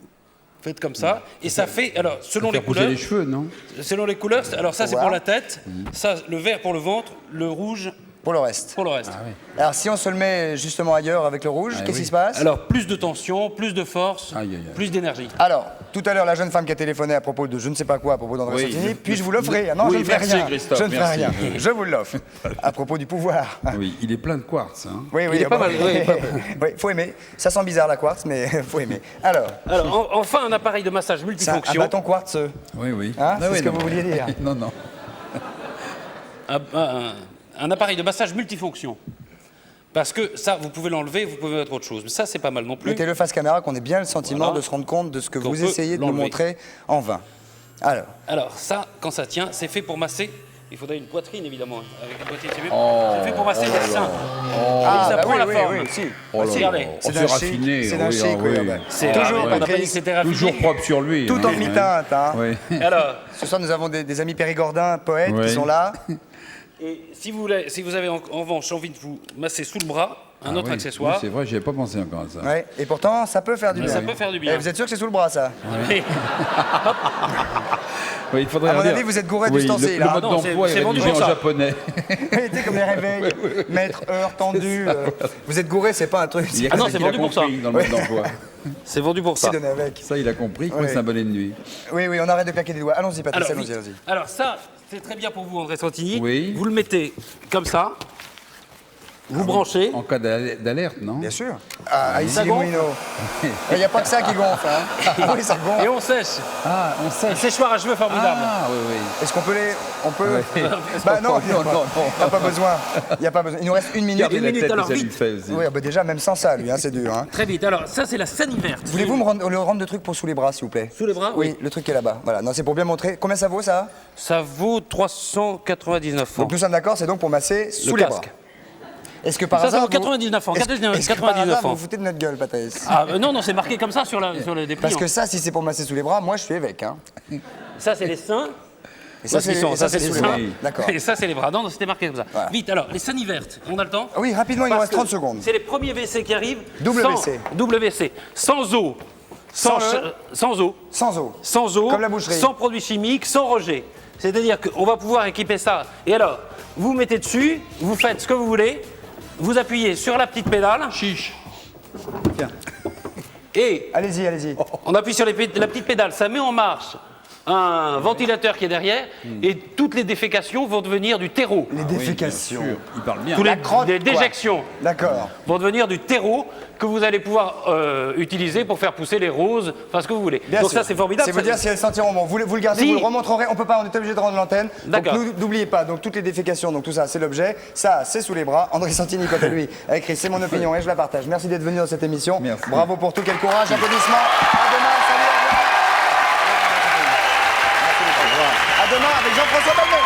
faites comme ça, et ça fait, alors, selon les couleurs... les cheveux, non? Selon les couleurs, alors ça c'est pour la tête, ça, le vert pour le ventre, le rouge... Pour le reste. Pour le reste. Ah, oui. Alors si on se le met justement ailleurs avec le rouge, qu'est-ce qui se passe? Alors plus de tension, plus de force, plus d'énergie. Alors, tout à l'heure, la jeune femme qui a téléphoné à propos de je ne sais pas quoi, à propos d'André Santini, puis-je vous l'offrir? Ah non, oui, je ne fais merci, rien. Christophe, je ne fais merci. rien. Je vous l'offre. À propos du pouvoir. Oui, il est plein de quartz. Hein. Oui, oui, Il est pas mal, oui, pas mal. Oui, faut aimer. Ça sent bizarre la quartz, mais faut aimer. Alors, enfin un appareil de massage ça, un multifonction. bâton quartz. Oui, oui. Hein, c'est oui, ce que vous vouliez dire. Non, non. Un appareil de massage multifonction. Parce que ça, vous pouvez l'enlever, vous pouvez mettre autre chose. Mais ça, c'est pas mal non plus. Mettez-le face caméra, qu'on ait bien le sentiment Voilà. de se rendre compte de ce que Qu'on vous peut essayez de nous l'enlever. montrer en vain. Alors, Alors ça, quand ça tient, c'est fait pour masser il faudrait une poitrine, évidemment. Avec une poitrine, Oh, c'est fait pour masser oh les là seins. Ah, ça bah prend oui, la oui, forme. oui, si. Oh là là. Regardez. C'est C'est d'un chic, raffiné. c'est d'un oui, chic, ah oui. oui. bah. C'est Toujours, on n'a pas dit que Patrice. c'était raffiné. Toujours propre sur lui. Tout hein. en demi-teinte. Hein. Oui. Alors, Ce soir, nous avons des amis périgordins, poètes, Oui. qui sont là. et si vous avez en revanche envie de vous masser sous le bras, un Ah autre oui. accessoire. Oui, c'est vrai, j'y avais pas pensé encore à ça. Ouais. Et pourtant, ça peut faire du bien. Ça peut faire du bien. Et vous êtes sûr que c'est sous le bras, ça? Oui. Oui, il faudrait À mon dire- avis, vous êtes gouré à Oui, distancer, le là. mode Non, d'emploi c'est est vendu rédigé pour en ça. japonais. C'était comme les réveils. Maître, heure, tendu. Vous êtes gouré, c'est pas un truc. Il y a Ah non, que ça c'est qu'il a vendu pour ça. compris dans le mode d'emploi. C'est vendu pour ça. C'est donné avec. Ça, il a compris, quoi, Oui. c'est un bonnet de nuit. Oui, oui, on arrête de claquer des doigts. Allons-y, Patrice, Alors, allons-y, allons-y. alors ça, c'est très bien pour vous, André Santini. Oui. Vous le mettez comme ça. Vous branchez. En cas d'alerte, non? Bien sûr. Ah, ici, Ça les gonfle moulineaux. Il n'y a pas que ça qui gonfle. Hein. Oui, ça gonfle. Et on sèche. Ah, on sait. Un séchoir à cheveux formidable. Ah, oui, oui. Est-ce qu'on peut les. On peut. Ouais. Bah non, il n'y a, Non, non, non. pas besoin. Il n'y a pas besoin. Il nous reste une minute. Regardez la minute, tête alors, que ça lui vite. fait aussi. Oui, bah déjà, même sans ça, lui, hein, c'est dur. Hein. Très vite. Alors, ça, c'est la scène verte. Voulez-vous le rendre de trucs pour sous les bras, s'il vous plaît? Sous les bras? Oui, le truc qui est là-bas. Voilà, non, c'est pour bien montrer. Combien ça vaut, ça? Ça vaut 399 francs. Donc nous sommes d'accord, c'est donc pour masser sous Le les casque. bras. Est-ce que par Ça, ça hasard. vaut 99 francs. Est-ce que par hasard, 99 vous francs. vous foutez de notre gueule, Patrice? Ah, non, c'est marqué comme ça sur le dépliant. Parce que ça, si c'est pour masser sous les bras, moi, je suis évêque. Hein. Ça, c'est les seins. Et ça, c'est ça, c'est sous les les bras. seins. D'accord. Et ça, c'est les bras. Non, c'était marqué comme ça. Voilà. Vite, alors, les scènes vertes. On a le temps? Oui, rapidement, il nous Parce reste 30 que secondes. C'est les premiers WC qui arrivent. WC. WC. Sans eau. Sans Sans eau. Sans eau. Sans eau. Comme la boucherie. Sans produits chimiques, sans rejet. C'est-à-dire qu'on va pouvoir équiper ça. Et alors, vous mettez dessus, vous faites ce que vous voulez, vous appuyez sur la petite pédale. Chiche. Tiens. Et Allez-y, allez-y. on appuie sur la petite pédale, ça met en marche un ventilateur qui est derrière et toutes les défécations vont devenir du terreau. Les défécations. Bien sûr, il parle bien. Tous les crotte, des quoi. déjections D'accord. vont devenir du terreau que vous allez pouvoir utiliser pour faire pousser les roses, enfin ce que vous voulez. Bien Donc sûr. ça c'est formidable. C'est vous ça- dire si elles sentiront bon. Vous le gardez, Si. vous le remontrerez. On peut pas, on est obligé de rendre l'antenne. Donc D'accord. n'oubliez pas, donc toutes les défécations, donc tout ça, c'est l'objet. Ça, c'est sous les bras. André Santini, quant à lui, a écrit C'est mon opinion et je la partage. Merci d'être venu dans cette émission. Merci. Bravo pour tout, quel courage, applaudissements. À demain, salut, au revoir. À demain avec Jean-François Balmet.